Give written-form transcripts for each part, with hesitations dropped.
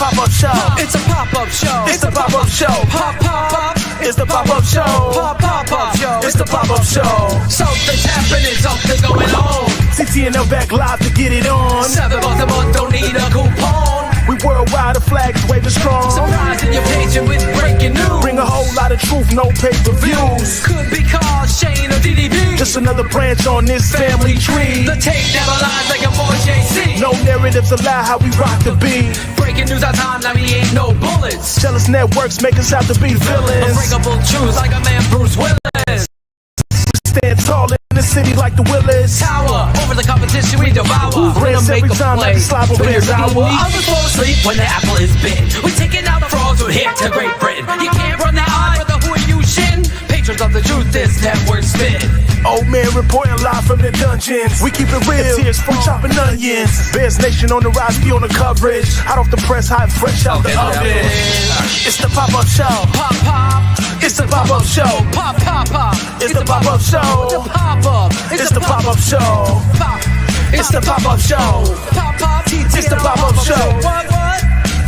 pop-up show. It's a pop-up show. It's the pop-up show. Pop, pop, pop. It's the pop-up show. Pop, pop show. It's the pop-up show. Something's happening, something's going on. TTNL back live to get it on. $7 a month, don't need a coupon. We worldwide, the flags waving strong. Surprising your patient with breaking news. Bring a whole lot of truth, no pay-per-views. Could be called Shane or DDB. Just another branch on this family tree. The tape never lies like a boy JC. No narratives allow how we rock the beat. Breaking news on time, now we ain't no bullets. Jealous networks make us out to be villains. Unbreakable truths like a man Bruce Willis. Stand tall in the city like the Willis. Tower, over the competition we devour. Rinse every time like the Slobber Bears hour. Others fall asleep when the apple is bit. We're taking out the frauds who hit to Great Britain. You can't run that eye for the who are you shin. Patrons of the truth, this network spin. Old man reporting live from the dungeons. We keep it real, tears from chopping onions. Bears Nation on the rise, be on the coverage. Hot off the press, hot fresh out the oven. It's the pop-up show. Pop, pop. It's the pop-up show. Pop, pop, pop. It's the pop-up show. The pop-up. It's the pop-up show. Pop. It's the pop-up show. Pop, pop. It's the pop-up show. What?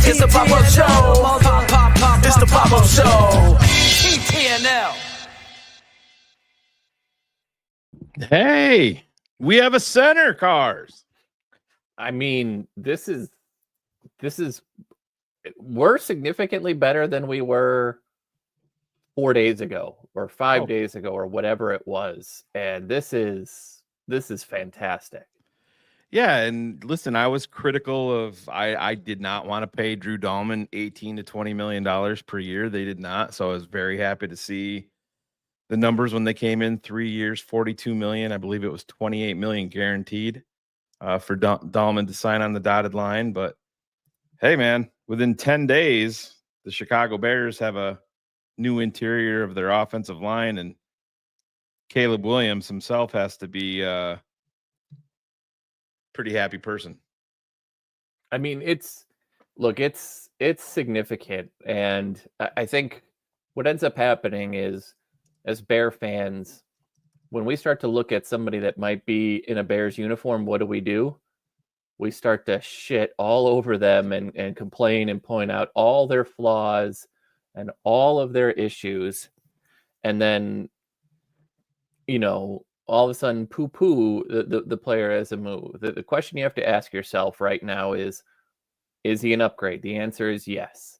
It's the pop-up show. Pop, pop, pop. It's the pop-up show. TTNL. Hey, we have a center, Cars. I mean, this is we're significantly better than we were 4 days ago or 5 days ago or whatever it was. And this is fantastic. Yeah, and listen, I was critical of I did not want to pay Drew Dalman $18 to $20 million per year. They did not. So I was very happy to see the numbers when they came in. 3 years, $42 million. I believe it was $28 million guaranteed for Dalman to sign on the dotted line. But hey, man, within 10 days, the Chicago Bears have a new interior of their offensive line, and Caleb Williams himself has to be pretty happy person. I mean, it's significant. And I think what ends up happening is, as Bear fans, when we start to look at somebody that might be in a Bears uniform, what do? We start to shit all over them and complain and point out all their flaws and all of their issues. And then, all of a sudden poo-poo the player as a move. The question you have to ask yourself right now is he an upgrade? The answer is yes.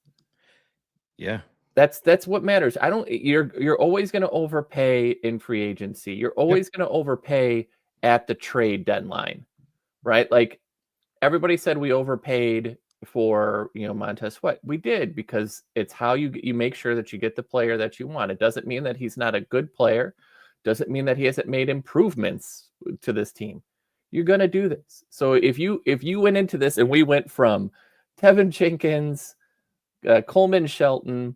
Yeah. That's what matters. You're always going to overpay in free agency. You're always going to overpay at the trade deadline, right? Like everybody said we overpaid for, Montez Sweat. We did, because it's how you make sure that you get the player that you want. It doesn't mean that he's not a good player. Doesn't mean that he hasn't made improvements to this team. You're going to do this. So if you went into this and we went from Tevin Jenkins, Coleman Shelton,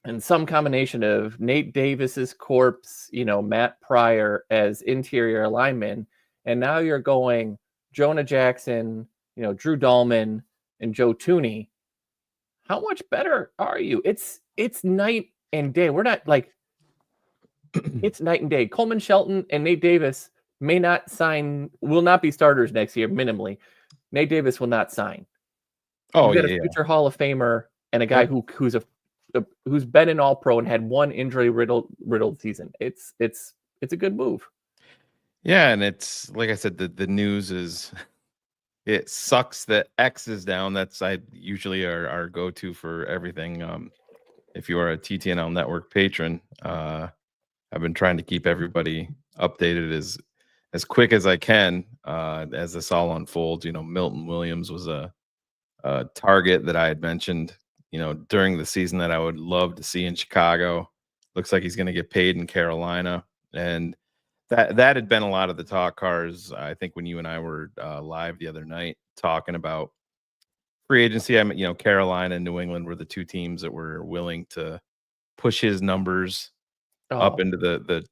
and some combination of Nate Davis's corpse, Matt Pryor as interior linemen, and now you're going Jonah Jackson, Drew Dalman, and Joe Tooney. How much better are you? It's night and day. We're not like it's night and day. Coleman Shelton and Nate Davis will not be starters next year, minimally. Nate Davis will not sign. Oh, you got a future Hall of Famer and a guy who's been an All-Pro and had one injury riddled season. It's a good move. Yeah, and it's like I said, the news is it sucks that X is down. That's usually our go-to for everything. If you are a TTNL network patron, I've been trying to keep everybody updated as quick as I can as this all unfolds. Milton Williams was a target that I had mentioned during the season that I would love to see in Chicago. Looks like he's going to get paid in Carolina. And that had been a lot of the talk, Cars. I think when you and I were live the other night talking about free agency, Carolina and New England were the two teams that were willing to push his numbers up into the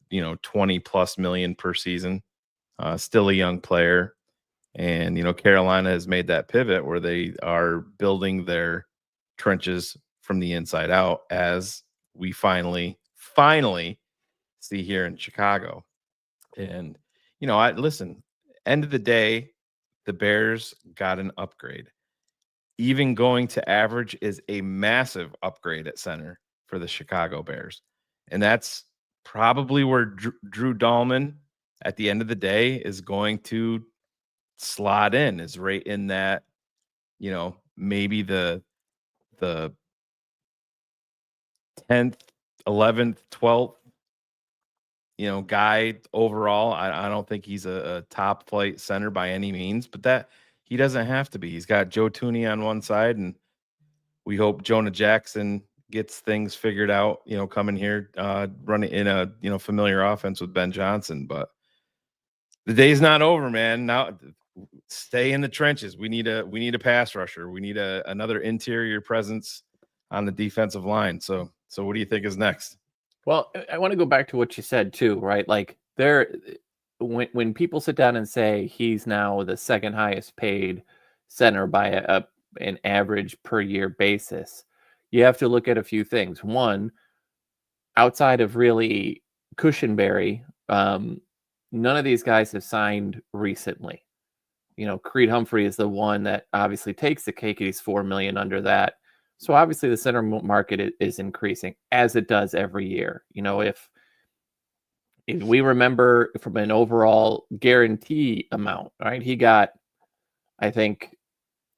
20 plus million per season. Still a young player. And, Carolina has made that pivot where they are building their trenches from the inside out, as we finally see here in Chicago. And, listen, end of the day, the Bears got an upgrade. even going to average is a massive upgrade at center for the Chicago Bears. And that's probably where Drew Dalman at the end of the day is going to slot in, is right in that, maybe the 10th, 11th, 12th, guy overall. I don't think he's a top flight center by any means, but that he doesn't have to be. He's got Joe Tooney on one side, and we hope Jonah Jackson gets things figured out, coming here, running in a, familiar offense with Ben Johnson. But the day's not over, man. Now stay in the trenches. We need a pass rusher. We need another interior presence on the defensive line. So what do you think is next? Well, I want to go back to what you said too, right? Like when people sit down and say he's now the second highest paid center by an average per year basis, you have to look at a few things. One, outside of really Cushenberry, none of these guys have signed recently. Creed Humphrey is the one that obviously takes the cake. He's $4 million under that. So obviously the center market is increasing, as it does every year. If we remember from an overall guarantee amount, right? He got, I think,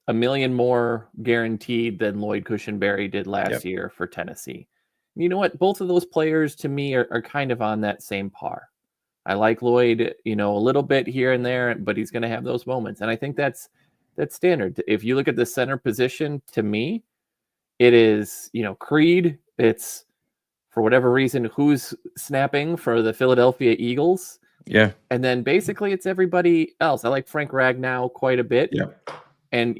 $1 million more guaranteed than Lloyd Cushenberry did last year for Tennessee. You know what? Both of those players to me are kind of on that same par. I like Lloyd, a little bit here and there, but he's going to have those moments. And I think that's standard. If you look at the center position, to me, it is, Creed. It's, for whatever reason, who's snapping for the Philadelphia Eagles. Yeah. And then basically it's everybody else. I like Frank Ragnow quite a bit. Yeah. And,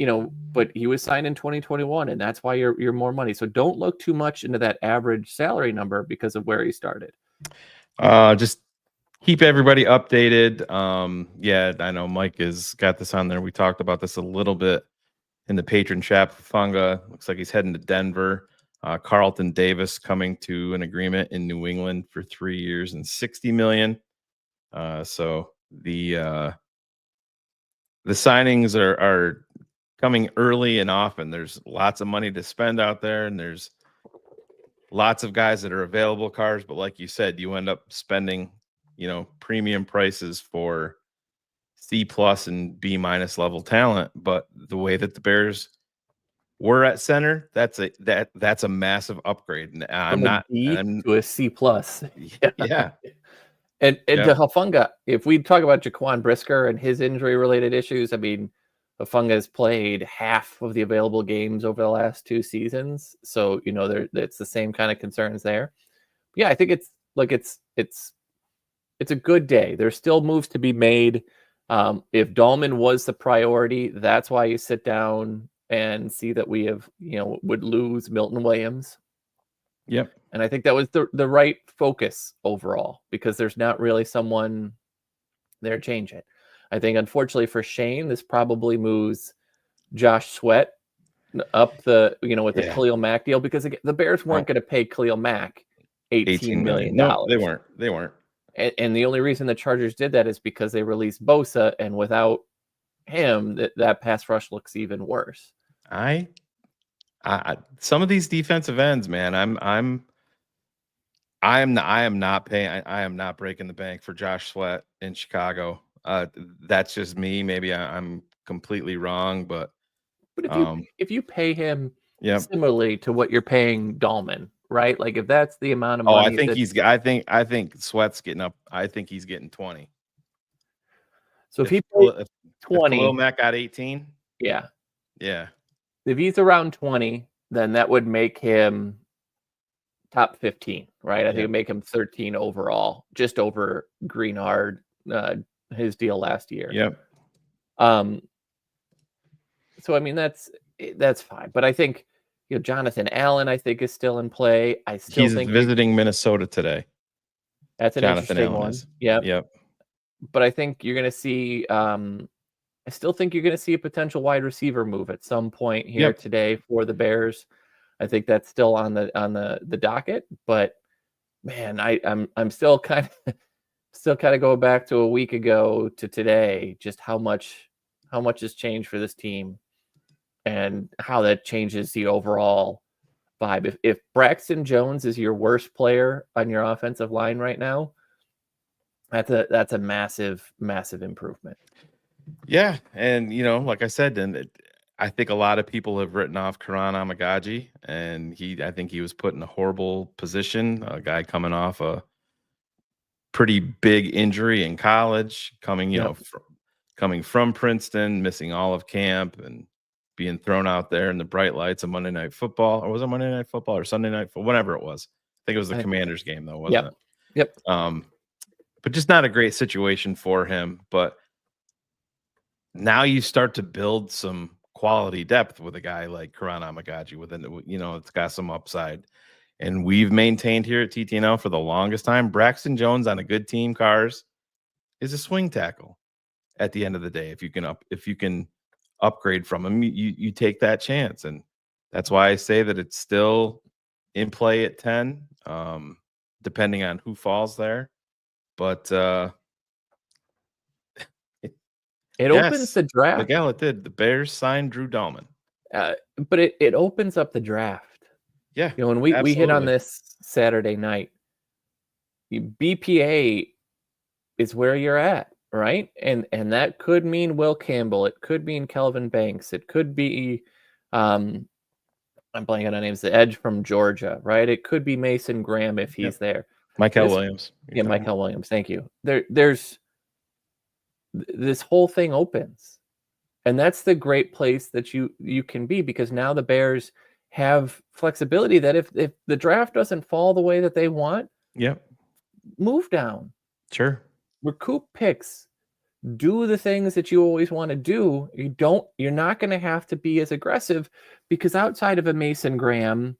but he was signed in 2021, and that's why you're more money. So don't look too much into that average salary number because of where he started. Just keep everybody updated. Yeah, I know Mike has got this on there. We talked about this a little bit in the patron chat. Funga looks like he's heading to Denver. Carlton Davis coming to an agreement in New England for 3 years and $60 million. So the signings are coming early and often. There's lots of money to spend out there, and there's lots of guys that are available cars. But like you said, you end up spending, premium prices for C+ and B- level talent. But the way that the Bears were at center, that's a massive upgrade. And to a C+. Yeah. And to Hufanga, if we talk about Jaquan Brisker and his injury related issues, I mean, Hufanga has played half of the available games over the last 2 seasons. So, it's the same kind of concerns there. Yeah, I think it's a good day. There's still moves to be made. If Dalman was the priority, that's why you sit down and see that we have, would lose Milton Williams. Yep. And I think that was the right focus overall, because there's not really someone there to change it. I think, unfortunately for Shane, this probably moves Josh Sweat up the, with the Khalil Mack deal, because again, the Bears weren't going to pay Khalil Mack $18 million. No, they weren't. And the only reason the Chargers did that is because they released Bosa, and without him, that pass rush looks even worse. I some of these defensive ends, man, I am not breaking the bank for Josh Sweat in Chicago. That's just me. Maybe I'm completely wrong, but if you pay him similarly to what you're paying Dalman, right? Like if that's the amount of money. I think Sweat's getting up. I think he's getting 20. So if he paid 20, Khalil Mack got 18. Yeah. If he's around 20, then that would make him top 15, right? I think it'd make him 13 overall, just over Greenard, his deal last year. Yep. So I mean that's fine, but I think Jonathan Allen, I think, is still in play. He's visiting Minnesota today. That's an interesting one. Yep. But I think you're going to see. I still think you're going to see a potential wide receiver move at some point here today for the Bears. I think that's still on the docket. But man, I'm still kind of going back to a week ago to today. Just how much has changed for this team. and how that changes the overall vibe. If Braxton Jones is your worst player on your offensive line right now, that's a massive improvement. Yeah, and like I said, I think a lot of people have written off Karan Amagaji, and I think he was put in a horrible position. A guy coming off a pretty big injury in college, coming coming from Princeton, missing all of camp, and being thrown out there in the bright lights of Monday Night Football, or was it Monday Night Football or Sunday Night Football, whatever it was. I think it was the Commanders game, though, wasn't it? Yep. But just not a great situation for him. But now you start to build some quality depth with a guy like Karan Amagaji. It's got some upside. And we've maintained here at TTNL for the longest time, Braxton Jones on a good team, Cars, is a swing tackle. At the end of the day, if you can upgrade from him, you take that chance. And that's why I say that it's still in play at 10, depending on who falls there. But it opens the draft. Miguel, it did. The Bears signed Drew Dalman. But it opens up the draft. Yeah. When we hit on this Saturday night, BPA is where you're at, right? And that could mean Will Campbell. It could mean Kelvin Banks. It could be I'm blanking on names, the edge from Georgia, right? It could be Mason Graham if he's there. Michael Williams. Yeah, Michael Williams. Thank you. There's this whole thing opens. And that's the great place that you can be, because now the Bears have flexibility that if the draft doesn't fall the way that they want, move down. Sure. Recoup picks. Do the things that you always want to do. You're not going to have to be as aggressive, because outside of a Mason Graham,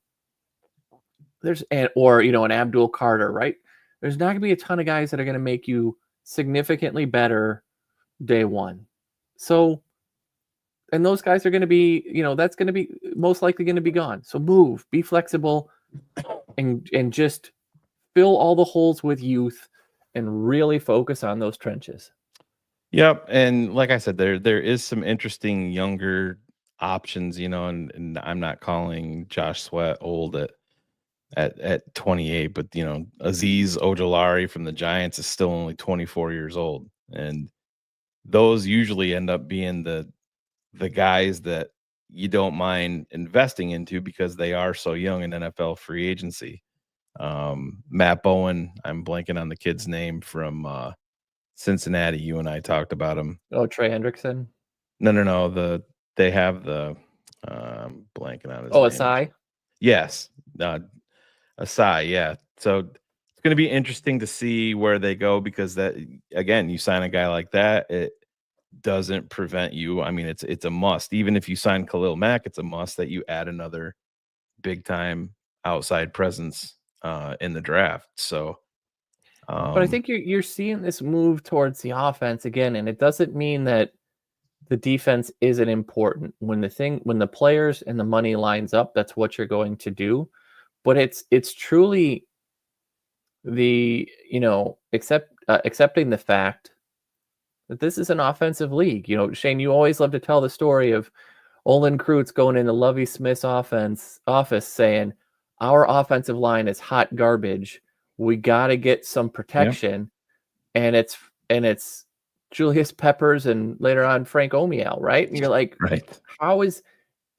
or an Abdul Carter, right? There's not going to be a ton of guys that are going to make you significantly better day one. So, and those guys are going to be, that's going to be most likely going to be gone. So move, be flexible, and just fill all the holes with youth and really focus on those trenches. Yep. And like I said, there is some interesting younger options, and I'm not calling Josh Sweat old at 28, but Azeez Ojulari from the Giants is still only 24 years old. And those usually end up being the guys that you don't mind investing into because they are so young in NFL free agency. Matt Bowen, I'm blanking on the kid's name from Cincinnati. You and I talked about him. Oh, Trey Hendrickson? No. They have the blanking on his name. Asai? Yes. Asai, yeah. So it's going to be interesting to see where they go, because that, again, you sign a guy like that, it doesn't prevent you. I mean, it's a must. Even if you sign Khalil Mack, it's a must that you add another big time outside presence in the draft. So, but I think you're seeing this move towards the offense again, and it doesn't mean that the defense isn't important. When the players and the money lines up, that's what you're going to do. But it's truly the accepting the fact that this is an offensive league. Shane, you always love to tell the story of Olin Kreutz going into Lovie Smith's office saying, our offensive line is hot garbage. We got to get some protection. Yeah. And it's Julius Peppers and later on Frank Omiel, right? And you're like, right. How is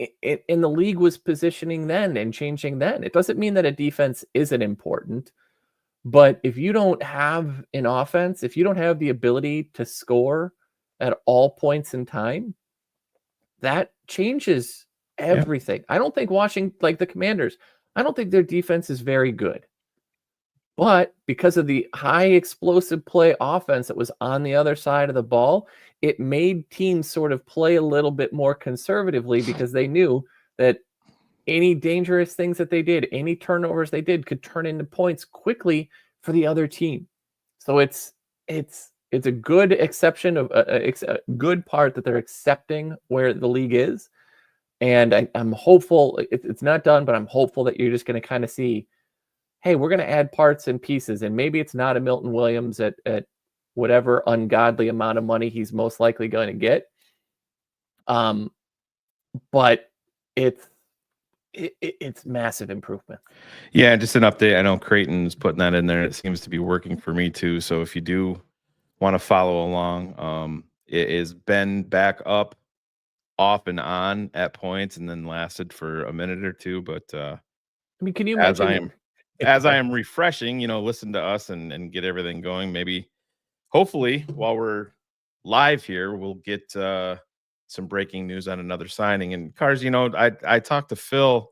it in the league was positioning then and changing then? It doesn't mean that a defense isn't important, but if you don't have an offense, if you don't have the ability to score at all points in time, that changes everything. Yeah. I don't think like the Commanders, I don't think their defense is very good. But because of the high explosive play offense that was on the other side of the ball, it made teams sort of play a little bit more conservatively, because they knew that any dangerous things that they did, any turnovers they did, could turn into points quickly for the other team. So it's a good exception of a good part that they're accepting where the league is. And I'm hopeful it's not done, but I'm hopeful that you're just going to kind of see, hey, we're going to add parts and pieces, and maybe it's not a Milton Williams at whatever ungodly amount of money he's most likely going to get. but it's massive improvement. Yeah, just an update. I know Creighton's putting that in there. It seems to be working for me too. So if you do want to follow along, it is been back up, off and on at points, and then lasted for a minute or two. But I mean, can you as imagine? I am refreshing, listen to us and get everything going. Maybe, hopefully, while we're live here, we'll get some breaking news on another signing. And Cars, I talked to Phil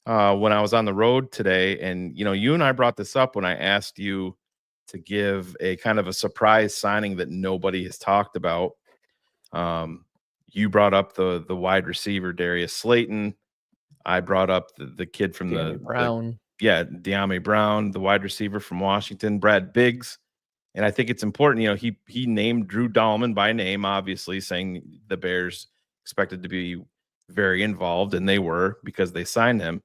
when I was on the road today, and you and I brought this up when I asked you to give a kind of a surprise signing that nobody has talked about. You brought up the wide receiver Darius Slayton. I brought up the kid from Brown. De'Ami Brown, the wide receiver from Washington, Brad Biggs. And I think it's important, he named Drew Dalman by name, obviously, saying the Bears expected to be very involved, and they were, because they signed him.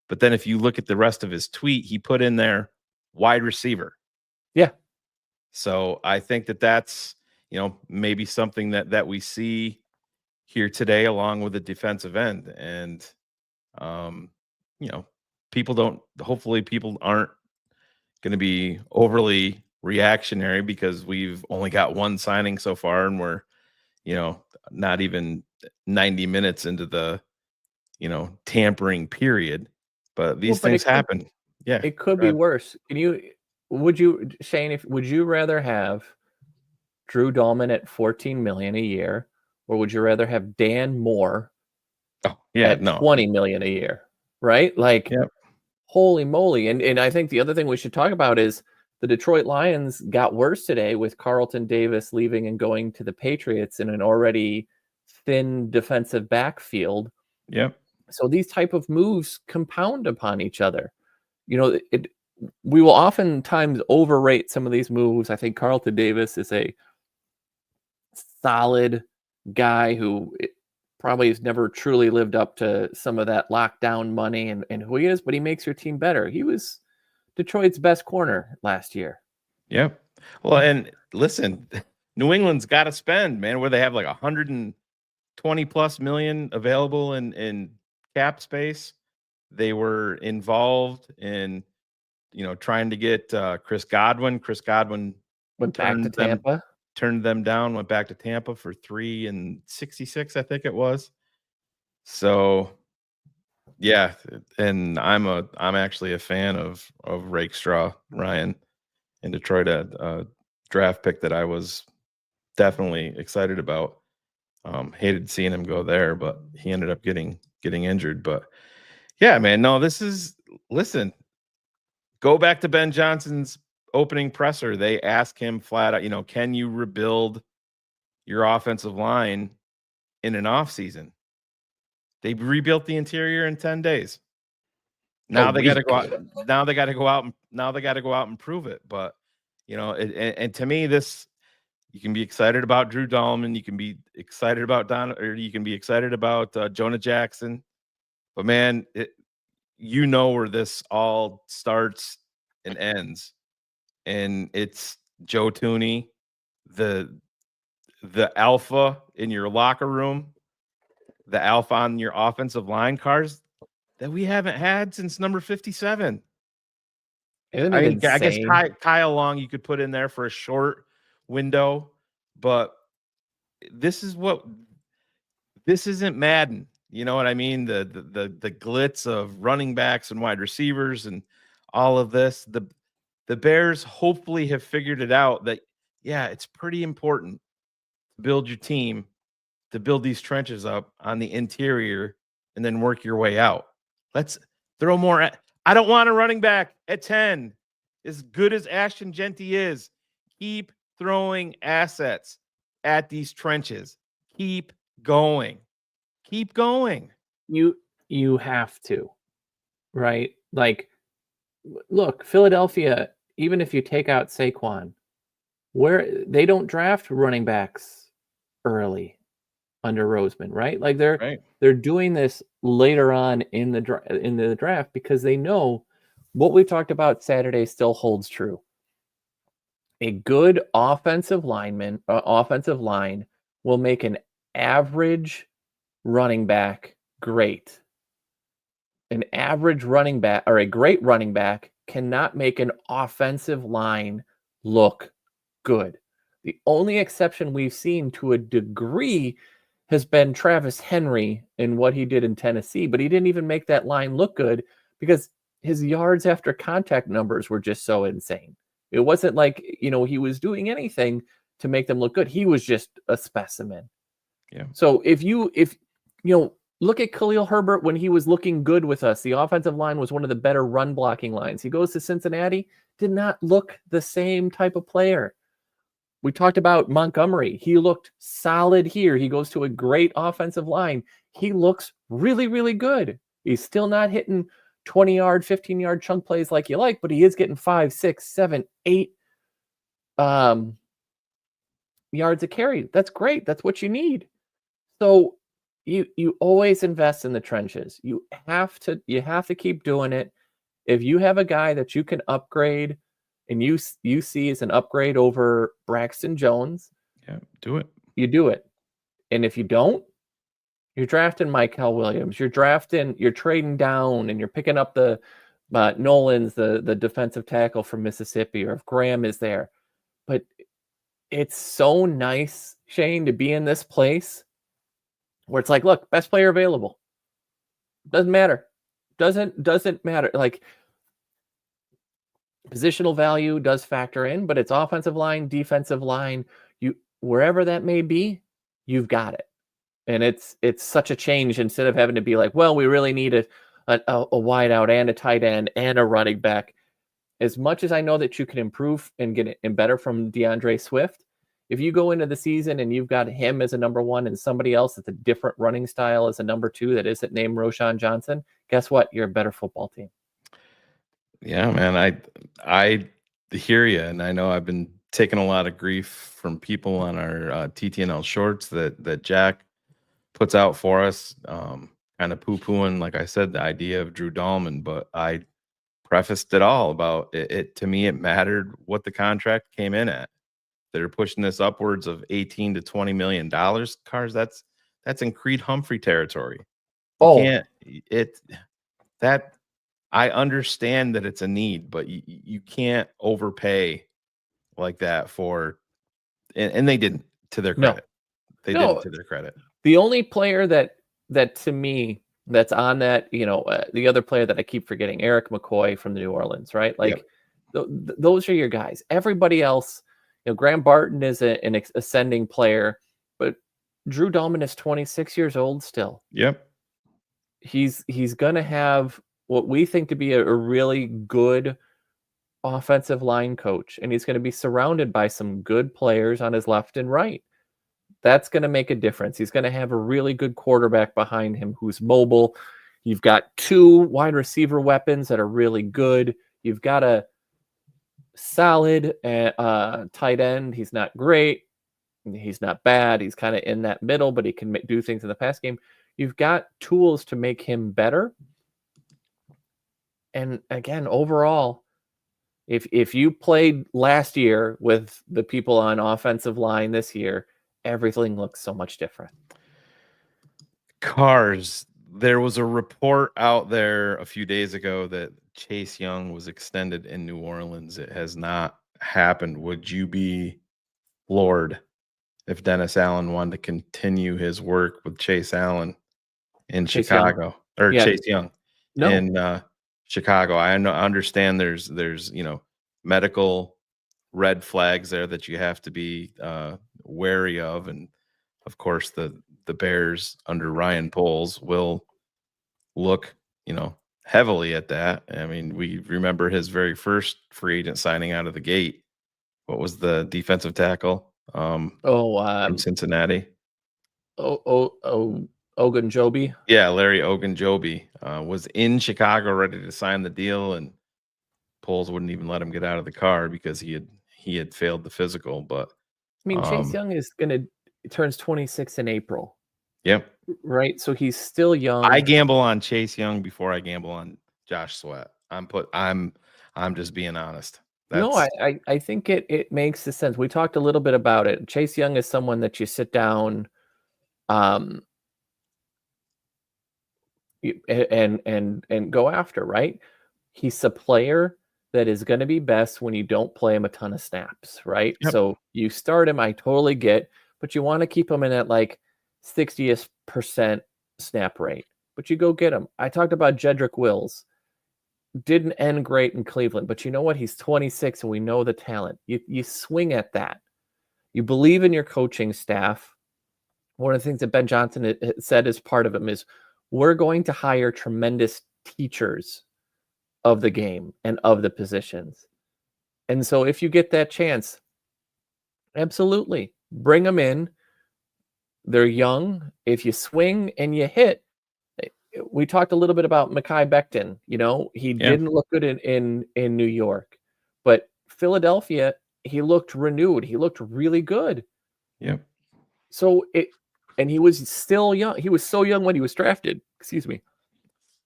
But then if you look at the rest of his tweet, he put in there wide receiver. Yeah. So I think that's, maybe something that we see here today, along with the defensive end. And, hopefully people aren't going to be overly reactionary because we've only got one signing so far, and we're, not even 90 minutes into the, tampering period. But these things happen. Yeah. It could be worse. Would you rather have Drew Dalman at $14 million a year, or would you rather have Dan Moore at $20 million a year? Right? Like, yep. Holy moly. And I think the other thing we should talk about is the Detroit Lions got worse today with Carlton Davis leaving and going to the Patriots in an already thin defensive backfield. Yep. So these type of moves compound upon each other. We will oftentimes overrate some of these moves. I think Carlton Davis is a solid guy who probably has never truly lived up to some of that lockdown money and who he is, but he makes your team better. He was Detroit's best corner last year. Yep. Well, and listen, New England's got to spend, man, where they have like 120 plus million available in cap space. They were involved in, trying to get Chris Godwin. Chris Godwin went back to Tampa. Turned them down, went back to Tampa for $3 and $66, I think it was. So, yeah, and I'm actually a fan of Rakestraw Ryan in Detroit, a draft pick that I was definitely excited about. Hated seeing him go there, but he ended up getting injured. But yeah, man, no, listen, go back to Ben Johnson's opening presser. They ask him flat out, can you rebuild your offensive line in an off season? They rebuilt the interior in 10 days. Now they got to go out. Now they got to go out and prove it. But and to me, you can be excited about Drew Dalman. You can be excited about you can be excited about Jonah Jackson. But man, where this all starts and ends. And it's Joe Thuney, the alpha in your locker room, the alpha on your offensive line, Cars, that we haven't had since number 57. I guess Kyle Long you could put in there for a short window, but this isn't Madden. You know what I mean? The glitz of running backs and wide receivers and all of this. The Bears hopefully have figured it out that, yeah, it's pretty important to build your team, to build these trenches up on the interior and then work your way out. Let's throw more. I don't want a running back at 10. As good as Ashton Genty is, keep throwing assets at these trenches. Keep going. Keep going. You have to, right? Like, look, Philadelphia, even if you take out Saquon, where they don't draft running backs early under Roseman, right? Like they're doing this later on in the draft because they know what we talked about Saturday still holds true. A good offensive line will make an average running back great. An average running back or a great running back cannot make an offensive line look good. The only exception we've seen to a degree has been Travis Henry and what he did in Tennessee, but he didn't even make that line look good because his yards after contact numbers were just so insane. It wasn't like, he was doing anything to make them look good. He was just a specimen. Yeah. So if look at Khalil Herbert when he was looking good with us. The offensive line was one of the better run blocking lines. He goes to Cincinnati, did not look the same type of player. We talked about Montgomery. He looked solid here. He goes to a great offensive line. He looks really, really good. He's still not hitting 20-yard, 15-yard chunk plays like you like, but he is getting 5, 6, 7, 8 yards a carry. That's great. That's what you need. So you always invest in the trenches. You have to keep doing it. If you have a guy that you can upgrade and you see as an upgrade over Braxton Jones, do it. You do it. And if you don't, you're drafting Michael Williams. You're trading down and you're picking up the Nolan's, the defensive tackle from Mississippi, or if Graham is there. But it's so nice, Shane, to be in this place where it's like, look, best player available. Doesn't matter. Doesn't matter. Like, positional value does factor in, but it's offensive line, defensive line, wherever that may be, you've got it. And it's such a change instead of having to be like, well, we really need a wideout and a tight end and a running back. As much as I know that you can improve and get it better from DeAndre Swift, if you go into the season and you've got him as a number one and somebody else that's a different running style as a number two that isn't named Roshan Johnson, guess what? You're a better football team. Yeah, man, I hear you, and I know I've been taking a lot of grief from people on our TTNL shorts that Jack puts out for us, kind of poo-pooing, like I said, the idea of Drew Dalman, but I prefaced it all about it. To me, it mattered what the contract came in at. They're pushing this upwards of $18 to $20 million. Cars, that's in Creed Humphrey territory. I understand that it's a need, but you can't overpay like that for, and they didn't, to their credit. They didn't, to their credit. The only player that to me that's on that, the other player that I keep forgetting, Eric McCoy from the New Orleans, right? Like, those are your guys. Everybody else, Graham Barton is an ascending player, but Drew Dalman is 26 years old still. Yep. He's going to have what we think to be a really good offensive line coach, and he's going to be surrounded by some good players on his left and right. That's going to make a difference. He's going to have a really good quarterback behind him who's mobile. You've got two wide receiver weapons that are really good. You've got a solid tight end. He's not great. He's not bad. He's kind of in that middle, but he can do things in the pass game. You've got tools to make him better. And again, overall, if you played last year with the people on offensive line this year, everything looks so much different. Cars, there was a report out there a few days ago that Chase Young was extended in New Orleans. It has not happened. Would you be floored if Dennis Allen wanted to continue his work with Chase Allen in Chicago? Chase Young in Chicago? I understand there's medical red flags there that you have to be wary of, and of course the Bears under Ryan Poles will look heavily at that. I mean, we remember his very first free agent signing out of the gate. What was the defensive tackle from Cincinnati? Ogunjobi. Yeah, Larry Ogunjobi was in Chicago ready to sign the deal, and Poles wouldn't even let him get out of the car because he had failed the physical. But I mean, Chase Young turns 26 in April. Yep. Right. So he's still young. I gamble on Chase Young before I gamble on Josh Sweat. I'm just being honest. I think it makes the sense. We talked a little bit about it. Chase Young is someone that you sit down and go after, right? He's a player that is going to be best when you don't play him a ton of snaps, right? Yep. So you start him, I totally get, but you want to keep him in at like 60% snap rate. But you go get him. I talked about Jedrick Wills. Didn't end great in Cleveland, but you know what? He's 26 and we know the talent. You swing at that. You believe in your coaching staff. One of the things that Ben Johnson said as part of him is, we're going to hire tremendous teachers of the game and of the positions. And so if you get that chance, absolutely bring them in. They're young. If you swing and you hit, we talked a little bit about Mekhi Becton. You know, he didn't look good in New York, but Philadelphia, he looked renewed. He looked really good. Yep. So and he was still young. He was so young when he was drafted. Excuse me.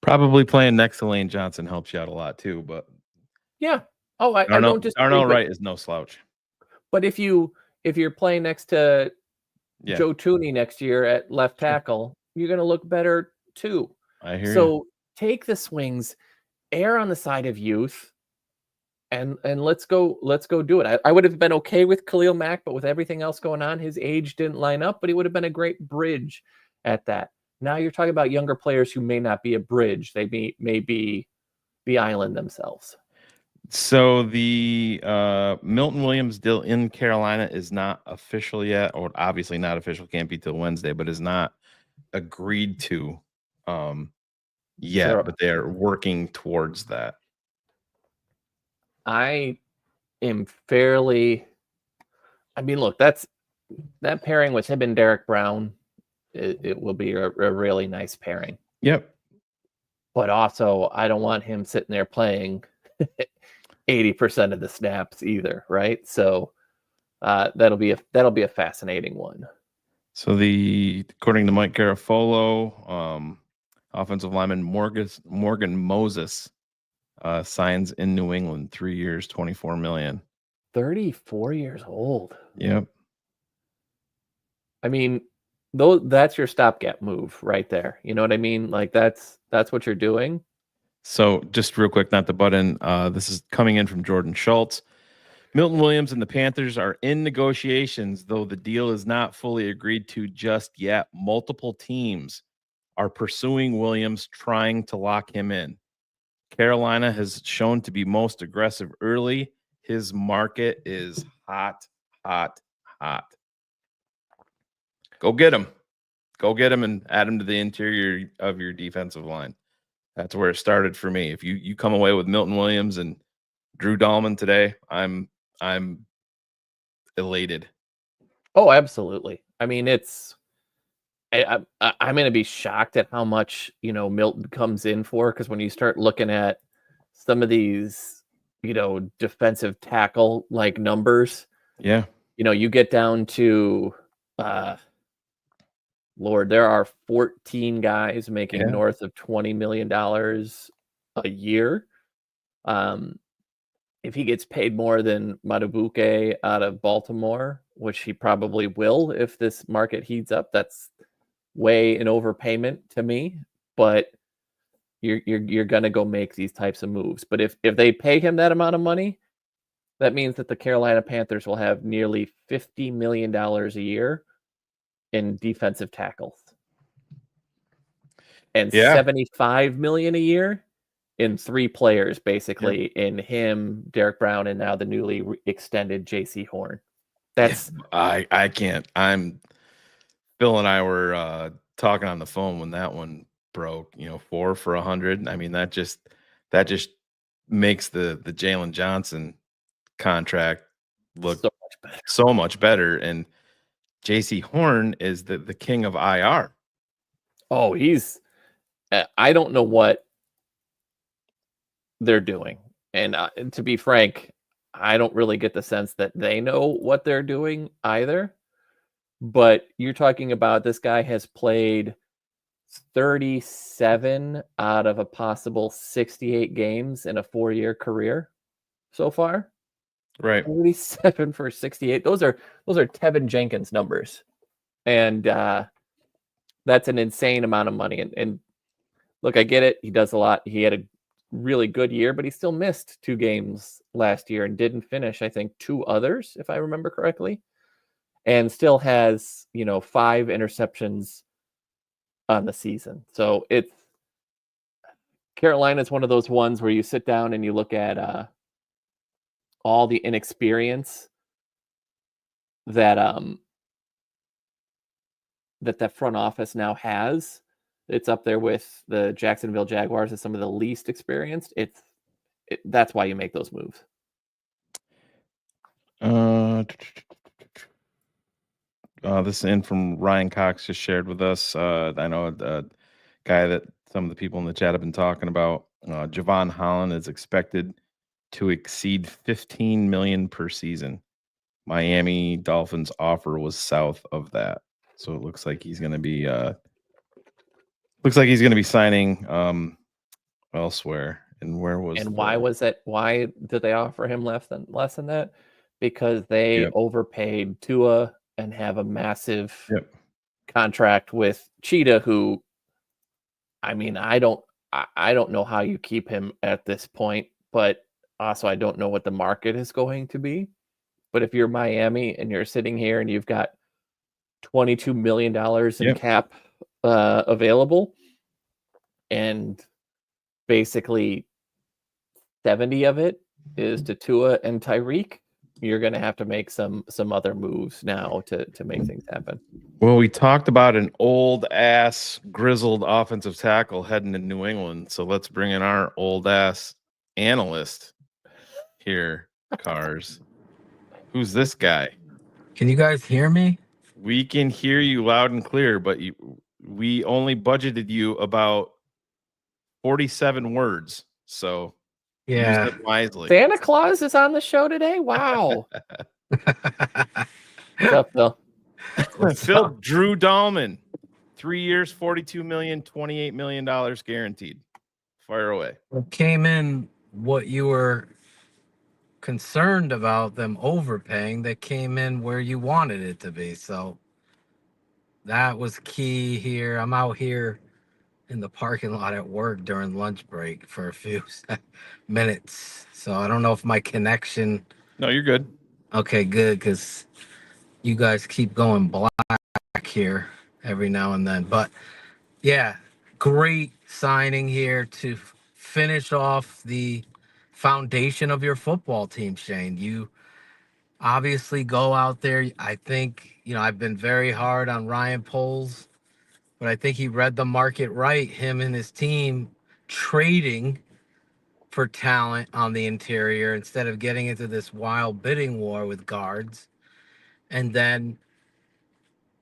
Probably playing next to Lane Johnson helps you out a lot too, but Yeah. Oh, I don't disagree. Darnell but, Wright is no slouch. But if you're playing next to Joe Tooney next year at left tackle, you're going to look better too. I hear you. So take the swings, err on the side of youth, and let's go do it. I would have been okay with Khalil Mack, but with everything else going on, his age didn't line up, but he would have been a great bridge at that. Now you're talking about younger players who may not be a bridge. They may be the island themselves. So the Milton Williams deal in Carolina is not official yet, or obviously not official, can't be till Wednesday, but is not agreed to yet, Sure. but they're working towards that. I am fairly. I mean, look, that pairing with him and Derek Brown, it will be a really nice pairing. Yep. But also, I don't want him sitting there playing 80% of the snaps either, right? So that'll be a fascinating one. So according to Mike Garafolo, offensive lineman Morgan Moses signs in New England, 3 years, $24 million. 34 years old. Yep. I mean, that's your stopgap move right there. You know what I mean? Like that's what you're doing. So just real quick, not to butt in, this is coming in from Jordan Schultz. Milton Williams and the Panthers are in negotiations, though the deal is not fully agreed to just yet. Multiple teams are pursuing Williams, trying to lock him in. Carolina has shown to be most aggressive early. His market is hot, hot, hot. Go get him. Go get him and add him to the interior of your defensive line. That's where it started for me. If you come away with Milton Williams and Drew Dalman today, I'm elated. Oh, absolutely. I mean, I'm going to be shocked at how much, Milton comes in for, because when you start looking at some of these, defensive tackle like numbers, you get down to, Lord, there are 14 guys making north of $20 million a year. If he gets paid more than Madubuike out of Baltimore, which he probably will if this market heats up, that's way an overpayment to me. But you're gonna go make these types of moves. But if they pay him that amount of money, that means that the Carolina Panthers will have nearly $50 million a year in defensive tackles and $75 million a year in 3 players, basically in him, Derek Brown, and now the newly extended JC Horn. That's I can't. Bill and I were talking on the phone when that one broke. 4 for 100. I mean, that just makes the Jalen Johnson contract look so much better. And JC Horn is the king of IR. Oh, I don't know what they're doing. And to be frank, I don't really get the sense that they know what they're doing either. But you're talking about this guy has played 37 out of a possible 68 games in a 4-year career so far. Right. 37 for 68. Those are Tevin Jenkins numbers. And that's an insane amount of money. And look, I get it. He does a lot. He had a really good year, but he still missed 2 games last year and didn't finish, I think, 2 others, if I remember correctly, and still has, 5 interceptions on the season. So it's Carolina's one of those ones where you sit down and you look at all the inexperience that that front office now has. It's up there with the Jacksonville Jaguars as some of the least experienced. That's why you make those moves. This in from Ryan Cox just shared with us. I know the guy that some of the people in the chat have been talking about. Javon Holland is expected to exceed $15 million per season. Miami Dolphins offer was south of that, so it looks like he's going to be signing elsewhere. And where was? And why was it? Why did they offer him less than that? Because they overpaid Tua and have a massive contract with Cheetah, who, I mean, I don't know how you keep him at this point, but also I don't know what the market is going to be. But if you're Miami and you're sitting here and you've got $22 million in cap available, and basically 70 of it is to Tua and Tyreek, you're going to have to make some other moves now to make things happen. Well, we talked about an old ass grizzled offensive tackle heading to New England, so let's bring in our old ass analyst here, Cars. Who's this guy? Can you guys hear me? We can hear you loud and clear, but we only budgeted you about 47 words, so use it wisely. Santa Claus is on the show today. Wow. What's up, Phil? Phil Drew Dalman, 3 years, $42 million, $28 million guaranteed. Fire away. Came in what you were concerned about them overpaying. That came in where you wanted it to be. So that was key here. I'm out here in the parking lot at work during lunch break for a few minutes. So I don't know if my connection. No, you're good. Okay, good, because you guys keep going black here every now and then. But yeah, great signing here to finish off the foundation of your football team, Shane. You obviously go out there. I think, I've been very hard on Ryan Poles, but I think he read the market right, him and his team trading for talent on the interior instead of getting into this wild bidding war with guards. And then,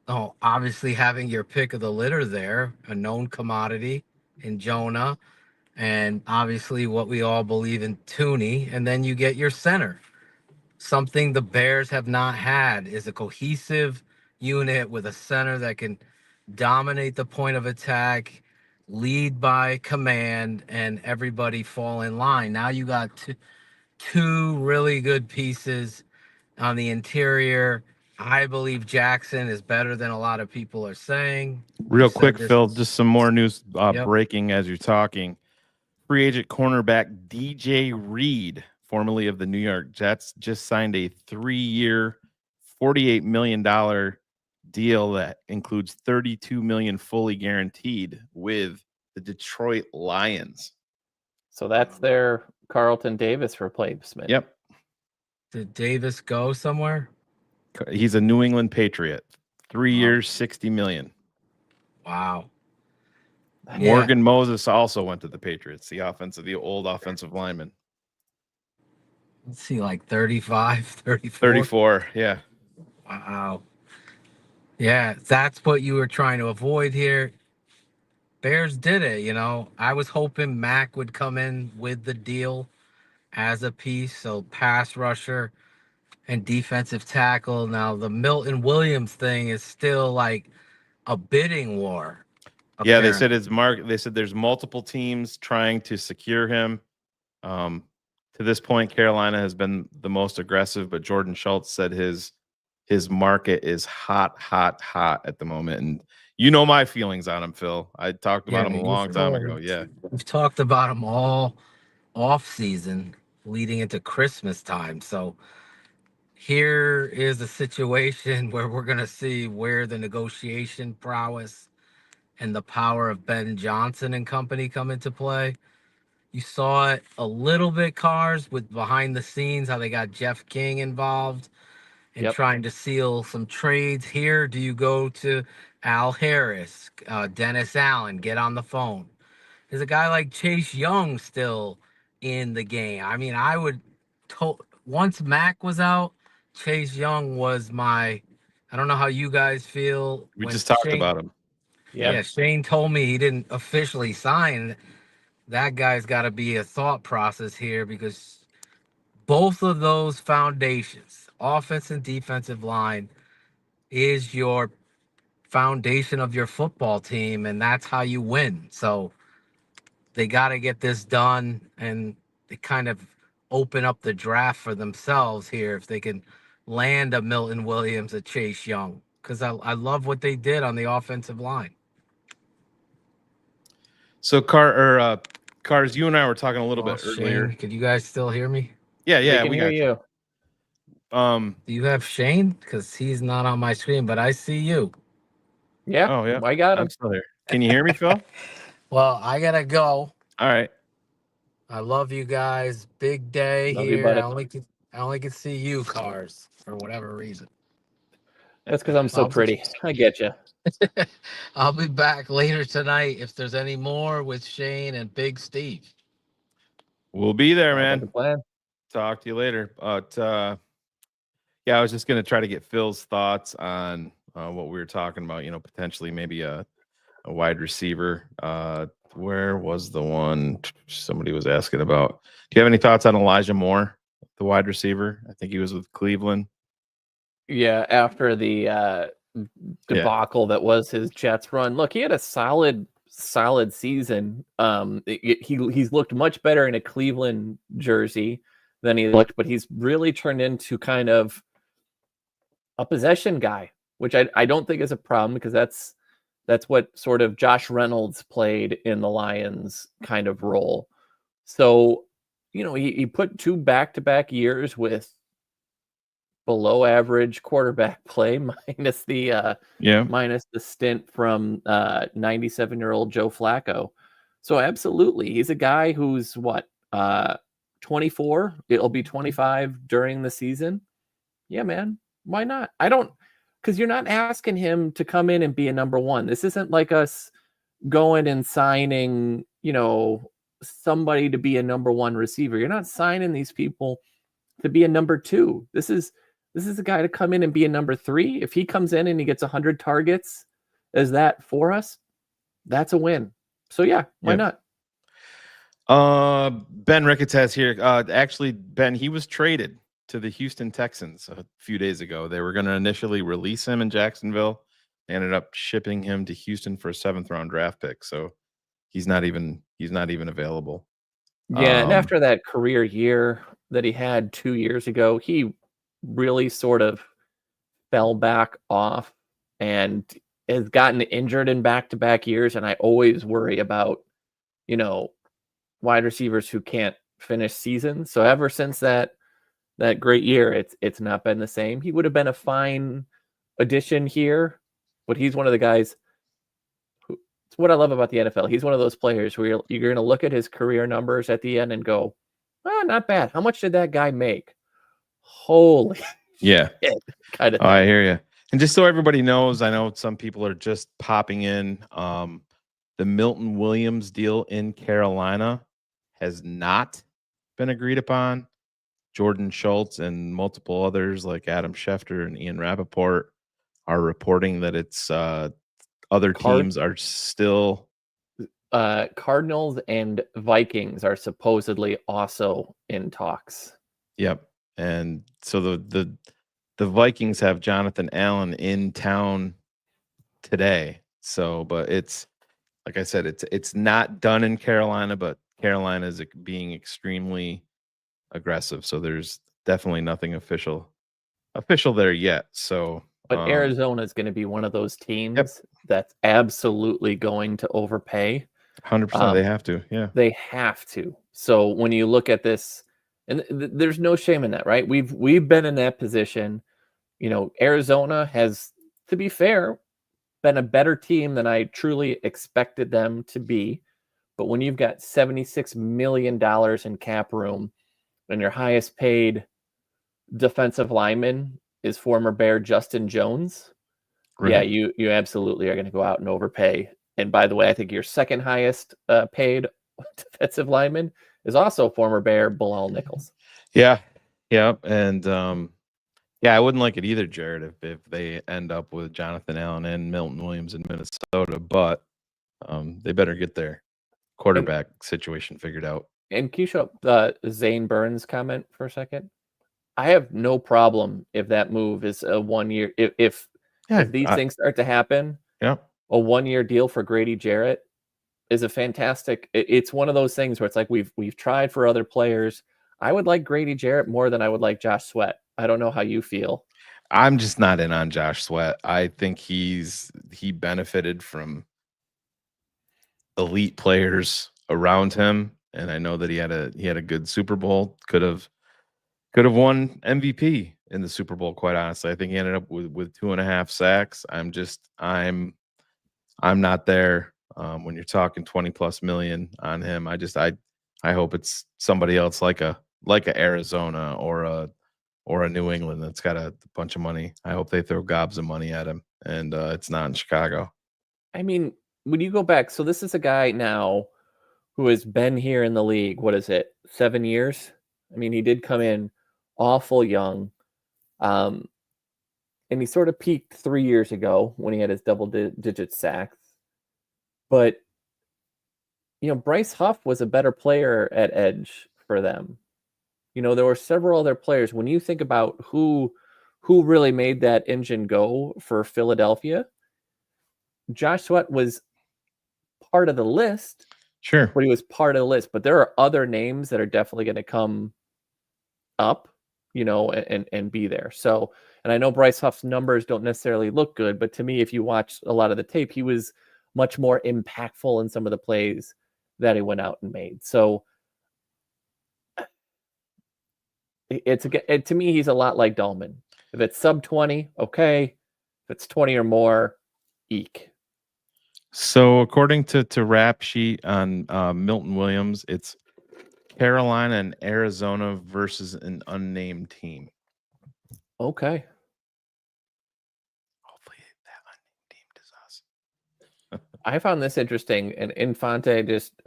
obviously having your pick of the litter there, a known commodity in Jonah, and obviously what we all believe in, Tooney. And then you get your center. Something the Bears have not had is a cohesive unit with a center that can dominate the point of attack, lead by command, and everybody fall in line. Now you got two really good pieces on the interior. I believe Jackson is better than a lot of people are saying. Real quick, Phil, just some more news breaking as you're talking. Free agent cornerback DJ Reed, formerly of the New York Jets, just signed a 3-year, $48 million deal that includes $32 million fully guaranteed with the Detroit Lions. So that's their Carlton Davis replacement. Yep. Did Davis go somewhere? He's a New England Patriot. 3 years, $60 million. Wow. Morgan Moses also went to the Patriots, the old offensive lineman. Let's see, like 35, 34. 34, yeah. Wow. Yeah, that's what you were trying to avoid here. Bears did it, I was hoping Mack would come in with the deal as a piece, so pass rusher and defensive tackle. Now, the Milton Williams thing is still like a bidding war. Yeah, they said They said there's multiple teams trying to secure him. To this point, Carolina has been the most aggressive, but Jordan Schultz said his market is hot at the moment, and you know my feelings on him, Phil. I talked about him a you've long time ago. Yeah. we've talked about him all off season leading into Christmas time. So here is a situation where we're gonna see where the negotiation prowess and the power of Ben Johnson and company come into play. You saw it a little bit, Cars, with behind the scenes, how they got Jeff King involved and Yep. trying to seal some trades here. Do you go to Al Harris, Dennis Allen, get on the phone? There's a guy like Chase Young still in the game. I mean, I would, once Mac was out, Chase Young was my, I don't know how you guys feel. We When just talked Shane, about him. yeah, Shane told me he didn't officially sign. That guy's got to be a thought process here because both of those foundations, offense and defensive line, is your foundation of your football team, and that's how you win. So they got to get this done, and they kind of open up the draft for themselves here if they can land a Milton Williams, a Chase Young, because I love what they did on the offensive line. So Cars, you and I were talking a little bit earlier. Shane, could you guys still hear me? Yeah, We can hear you. Do you have Shane? Because he's not on my screen, but I see you. Yeah. Oh yeah, I got him. I'm still here. Can you hear me, Phil? Well, I gotta go. All right. I love you guys. Big day Love you, here. buddy. I only can see you, Cars, for whatever reason. That's because I'm so pretty. I get you. I'll be back later tonight if there's any more with Shane and Big Steve. We'll be there, Sounds like a man. plan. Talk to you later. But yeah, I was just gonna try to get Phil's thoughts on what we were talking about. You know, potentially maybe a wide receiver. Where was the one somebody was asking about? Do you have any thoughts on Elijah Moore, the wide receiver? I think he was with Cleveland. Yeah, after the debacle that was his Jets run. Look, he had a solid season. He's looked much better in a Cleveland jersey than he looked, but he's really turned into kind of a possession guy, which I don't think is a problem because that's what sort of Josh Reynolds played in the Lions kind of role. So, you know, he put 2 back-to-back years with below average quarterback play minus the stint from 97-year-old Joe Flacco. So absolutely, he's a guy who's 24. It'll be 25 during the season. Yeah, man, why not? Because you're not asking him to come in and be a number one. This isn't like us going and signing, you know, somebody to be a number one receiver. You're not signing these people to be a number two. This is a guy to come in and be a number 3. If he comes in and he gets 100 targets, is that for us? That's a win. So yeah, why not? Ben Ricketts here. Actually, Ben, he was traded to the Houston Texans a few days ago. They were going to initially release him in Jacksonville. They ended up shipping him to Houston for a 7th round draft pick. So he's not even available. Yeah, and after that career year that he had 2 years ago, he really sort of fell back off and has gotten injured in back-to-back years. And I always worry about, you know, wide receivers who can't finish seasons. So ever since that great year, it's not been the same. He would have been a fine addition here, but he's one of the guys who, it's what I love about the NFL. He's one of those players where you're going to look at his career numbers at the end and go, not bad. How much did that guy make? Holy yeah, shit, kind of thing. I hear you. And just so everybody knows, I know some people are just popping in. The Milton Williams deal in Carolina has not been agreed upon. Jordan Schultz and multiple others like Adam Schefter and Ian Rappaport are reporting that it's other teams are still. Cardinals and Vikings are supposedly also in talks. Yep. And so the Vikings have Jonathan Allen in town today. So, but it's like I said, it's not done in Carolina, but Carolina is being extremely aggressive. So there's definitely nothing official there yet. So But Arizona is going to be one of those teams that's absolutely going to overpay. 100%. They have to. Yeah. They have to. So when you look at this, and there's no shame in that, right? We've been in that position. You know, Arizona has, to be fair, been a better team than I truly expected them to be. But when you've got $76 million in cap room and your highest paid defensive lineman is former Bear Justin Jones, yeah, you absolutely are going to go out and overpay. And by the way, I think your second highest paid defensive lineman is also former Bear Bilal Nichols. Yeah. And I wouldn't like it either, Jared, if they end up with Jonathan Allen and Milton Williams in Minnesota, but they better get their quarterback situation figured out. And can you show up Zane Burns' comment for a second? I have no problem if that move is a 1 year. If these things start to happen, a 1 year deal for Grady Jarrett is a fantastic. It's one of those things where it's like we've tried for other players. I would like Grady Jarrett more than I would like Josh Sweat. I don't know how you feel. I'm just not in on Josh Sweat. I think he benefited from elite players around him, and I know that he had a good Super Bowl. Could have won MVP in the Super Bowl, quite honestly. I think he ended up with 2.5 sacks. I'm not there. When you're talking 20+ million on him, I hope it's somebody else like a Arizona or a New England that's got a bunch of money. I hope they throw gobs of money at him, and it's not in Chicago. I mean, when you go back, so this is a guy now who has been here in the league. What is it? 7 years? I mean, he did come in awful young. And he sort of peaked 3 years ago when he had his double-digit sacks. But, you know, Bryce Huff was a better player at edge for them. You know, there were several other players. When you think about who really made that engine go for Philadelphia, Josh Sweat was part of the list. Sure. But he was part of the list. But there are other names that are definitely going to come up, you know, and be there. So, and I know Bryce Huff's numbers don't necessarily look good, but to me, if you watch a lot of the tape, he was much more impactful in some of the plays that he went out and made. So to me, he's a lot like Dalman. If it's sub 20, okay. If it's 20 or more, eek. So according to Rap Sheet on Milton Williams, it's Carolina and Arizona versus an unnamed team. Okay. Hopefully that unnamed team is us. I found this interesting, and Infante just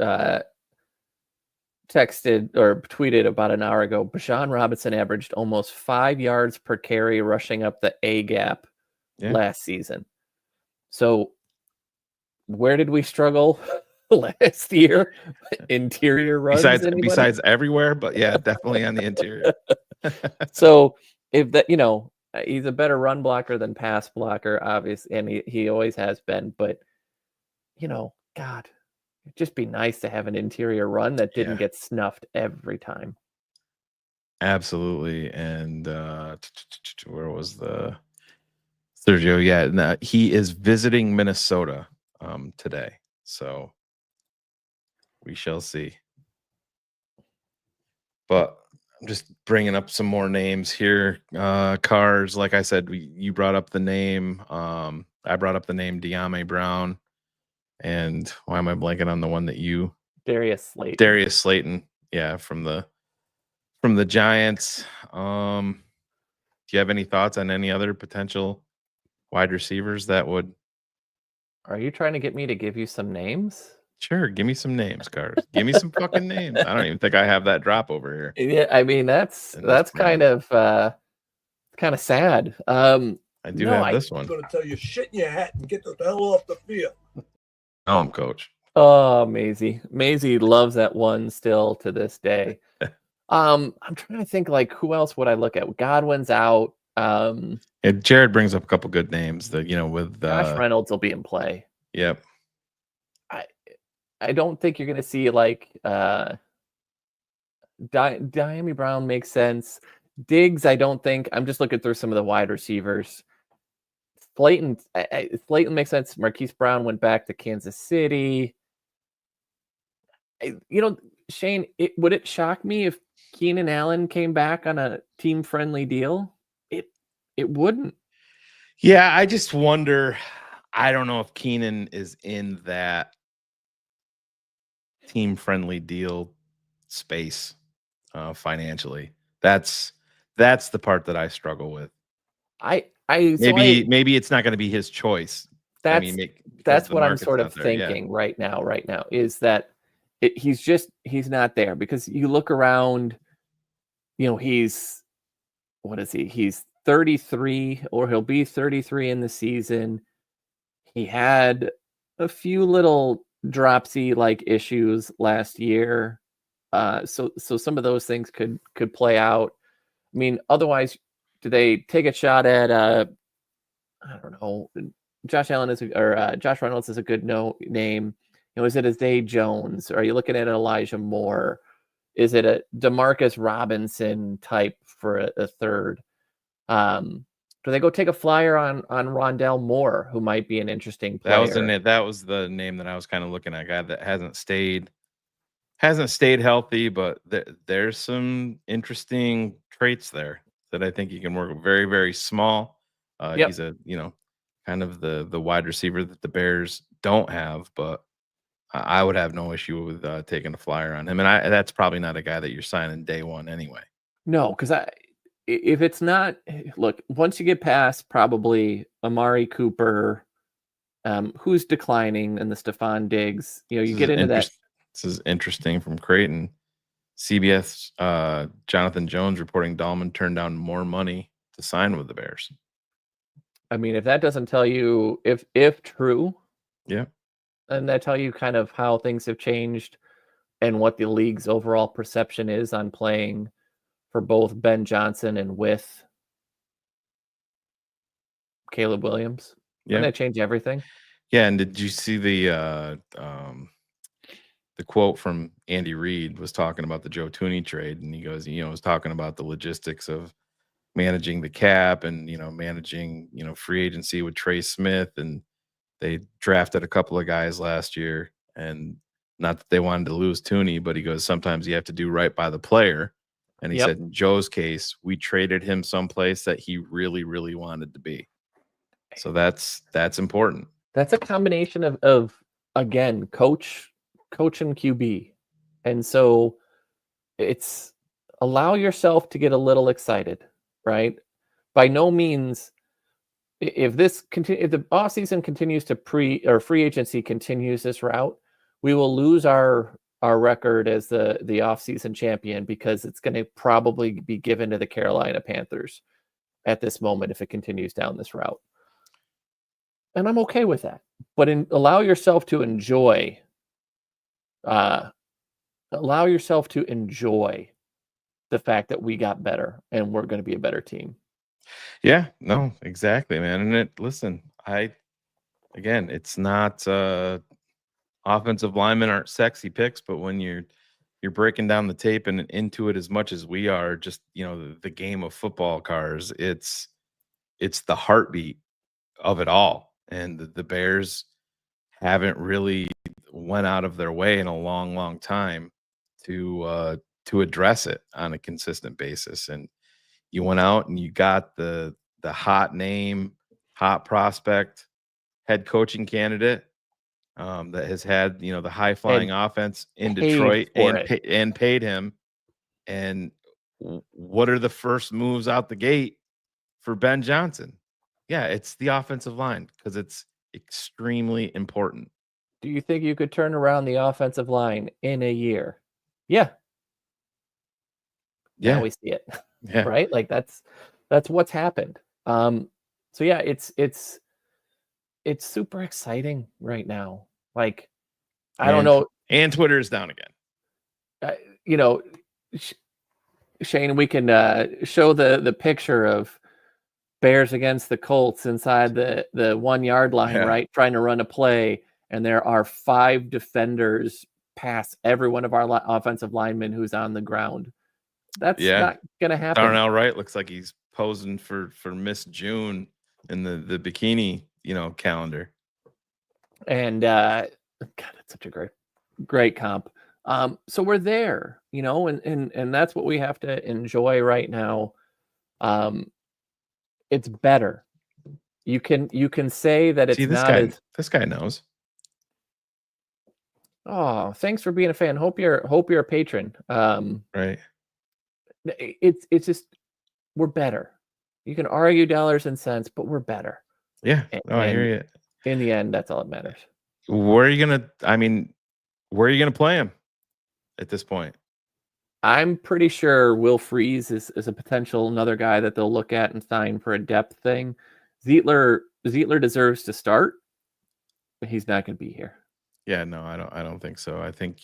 texted or tweeted about an hour ago. Bashan Robinson averaged almost 5 yards per carry rushing up the A gap last season. So where did we struggle last year? Interior runs? Besides everywhere, but yeah, definitely on the interior. So if that, you know, he's a better run blocker than pass blocker, obviously, and he always has been. But, you know, God, it'd just be nice to have an interior run that didn't get snuffed every time. Absolutely. And where was the Sergio? Yeah, he is visiting Minnesota today. So we shall see. But I'm just bringing up some more names here. Cars, like I said, you brought up the name. I brought up the name De'Ami Brown. And why am I blanking on the one that you? Darius Slayton. Yeah, from the Giants. Do you have any thoughts on any other potential wide receivers that would? Are you trying to get me to give you some names? Sure, give me some names, Cars. Give me some fucking names. I don't even think I have that drop over here. Yeah, I mean that's kind of sad. I do have this one. I'm gonna tell you, shit in your hat and get the hell off the field. Oh, I'm coach. Oh, Maisie loves that one still to this day. I'm trying to think, like, who else would I look at? Godwin's out. Jared brings up a couple good names that, you know, with Josh Reynolds will be in play. Yep. I don't think you're going to see like De'Ami Brown makes sense. Diggs, I don't think. I'm just looking through some of the wide receivers. Slayton makes sense. Marquise Brown went back to Kansas City. Shane, would it shock me if Keenan Allen came back on a team-friendly deal? It wouldn't. Yeah, I just wonder. I don't know if Keenan is in that team-friendly deal space financially. That's the part that I struggle with. Maybe it's not going to be his choice. That's what I'm sort of thinking right now is that he's not there, because you look around, he's, what is he? He's 33, or he'll be 33 in the season. He had a few little dropsy like issues last year. So some of those things could play out. I mean, otherwise, do they take a shot at I don't know, Josh Reynolds is a good name. Is it a Zay Jones? Are you looking at Elijah Moore? Is it a DeMarcus Robinson type for a third? Do they go take a flyer on Rondell Moore, who might be an interesting player? That was the name that I was kind of looking at. A guy that hasn't stayed healthy, but there's some interesting traits there that I think he can work with. Very, very small. He's a kind of the wide receiver that the Bears don't have, but I would have no issue with taking a flyer on him. And that's probably not a guy that you're signing day one anyway. No, because if it's not, look, once you get past probably Amari Cooper, who's declining, and the Stephon Diggs, you get into that. This is interesting from Creighton. CBS Jonathan Jones reporting Dalman turned down more money to sign with the Bears. I mean, if that doesn't tell you, if true, yeah, and that tell you kind of how things have changed and what the league's overall perception is on playing for both Ben Johnson and with Caleb Williams. Doesn't that change everything? Yeah, and did you see the quote from Andy Reid was talking about the Joe Tooney trade, and he goes, was talking about the logistics of managing the cap and managing free agency with Trey Smith, and they drafted a couple of guys last year, and not that they wanted to lose Tooney, but he goes, sometimes you have to do right by the player. And he said, in Joe's case, we traded him someplace that he really, really wanted to be. So that's important. That's a combination of again, coach and QB. And so it's allow yourself to get a little excited, right? By no means, if the offseason continues to free agency continues this route, we will lose our record as the offseason champion, because it's going to probably be given to the Carolina Panthers at this moment if it continues down this route. And I'm okay with that. But allow yourself to enjoy the fact that we got better and we're going to be a better team. Yeah, no, exactly, man. And it's not offensive linemen aren't sexy picks, but when you're breaking down the tape and into it as much as we are, just the game of football cars, it's the heartbeat of it all. And the Bears haven't really went out of their way in a long, long time to address it on a consistent basis. And you went out and you got the hot name, hot prospect, head coaching candidate that has had the high flying offense in Detroit and paid him. And what are the first moves out the gate for Ben Johnson? Yeah, it's the offensive line, because it's extremely important. Do you think you could turn around the offensive line in a year? Yeah. Now we see it. Yeah. Right? Like that's what's happened. So yeah, it's super exciting right now. Like, I don't know. And Twitter is down again. Shane, we can show the picture of Bears against the Colts inside the 1 yard line, right? Trying to run a play. And there are 5 defenders past every one of our offensive linemen who's on the ground. That's not going to happen. Darnell Wright looks like he's posing for Miss June in the bikini, calendar. And God, it's such a great comp. So we're there, and that's what we have to enjoy right now. It's better. You can say that it's See, not as. This guy knows. Oh, thanks for being a fan. Hope you're a patron. Right. It's just we're better. You can argue dollars and cents, but we're better. Yeah. No, I hear you. In the end, that's all that matters. Where are you gonna play him at this point? I'm pretty sure Will Freeze is a potential another guy that they'll look at and sign for a depth thing. Zietler deserves to start, but he's not going to be here. Yeah, no, I don't think so. I think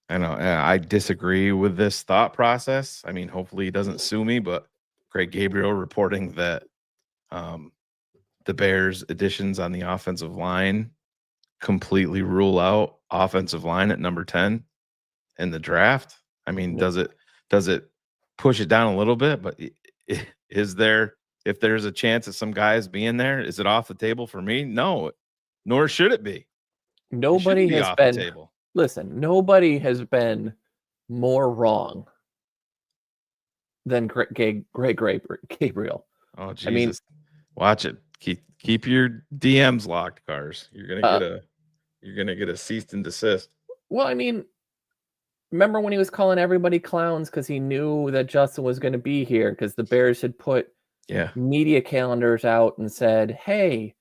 I disagree with this thought process. I mean, hopefully he doesn't sue me, but Greg Gabriel reporting that the Bears additions on the offensive line completely rule out offensive line at number 10 in the draft. I mean, does it push it down a little bit? But if there's a chance of some guys being there, is it off the table for me? No, nor should it be. Nobody has off been. the table. Listen, nobody has been more wrong than Greg Gabriel. Oh, Jesus. I mean, watch it. Keep your DMs locked, Cars. You're gonna get a cease and desist. Well, I mean, remember when he was calling everybody clowns because he knew that Justin was going to be here because the Bears had put media calendars out and said, hey,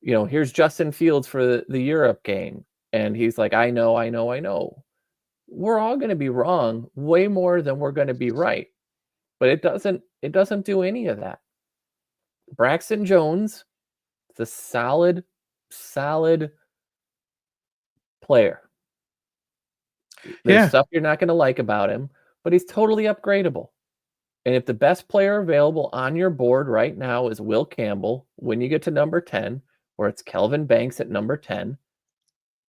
here's Justin Fields for the Europe game. And he's like, I know. We're all going to be wrong way more than we're going to be right. But it doesn't do any of that. Braxton Jones is a solid player. There's stuff you're not going to like about him, but he's totally upgradable. And if the best player available on your board right now is Will Campbell, when you get to number 10, or it's Kelvin Banks at number 10,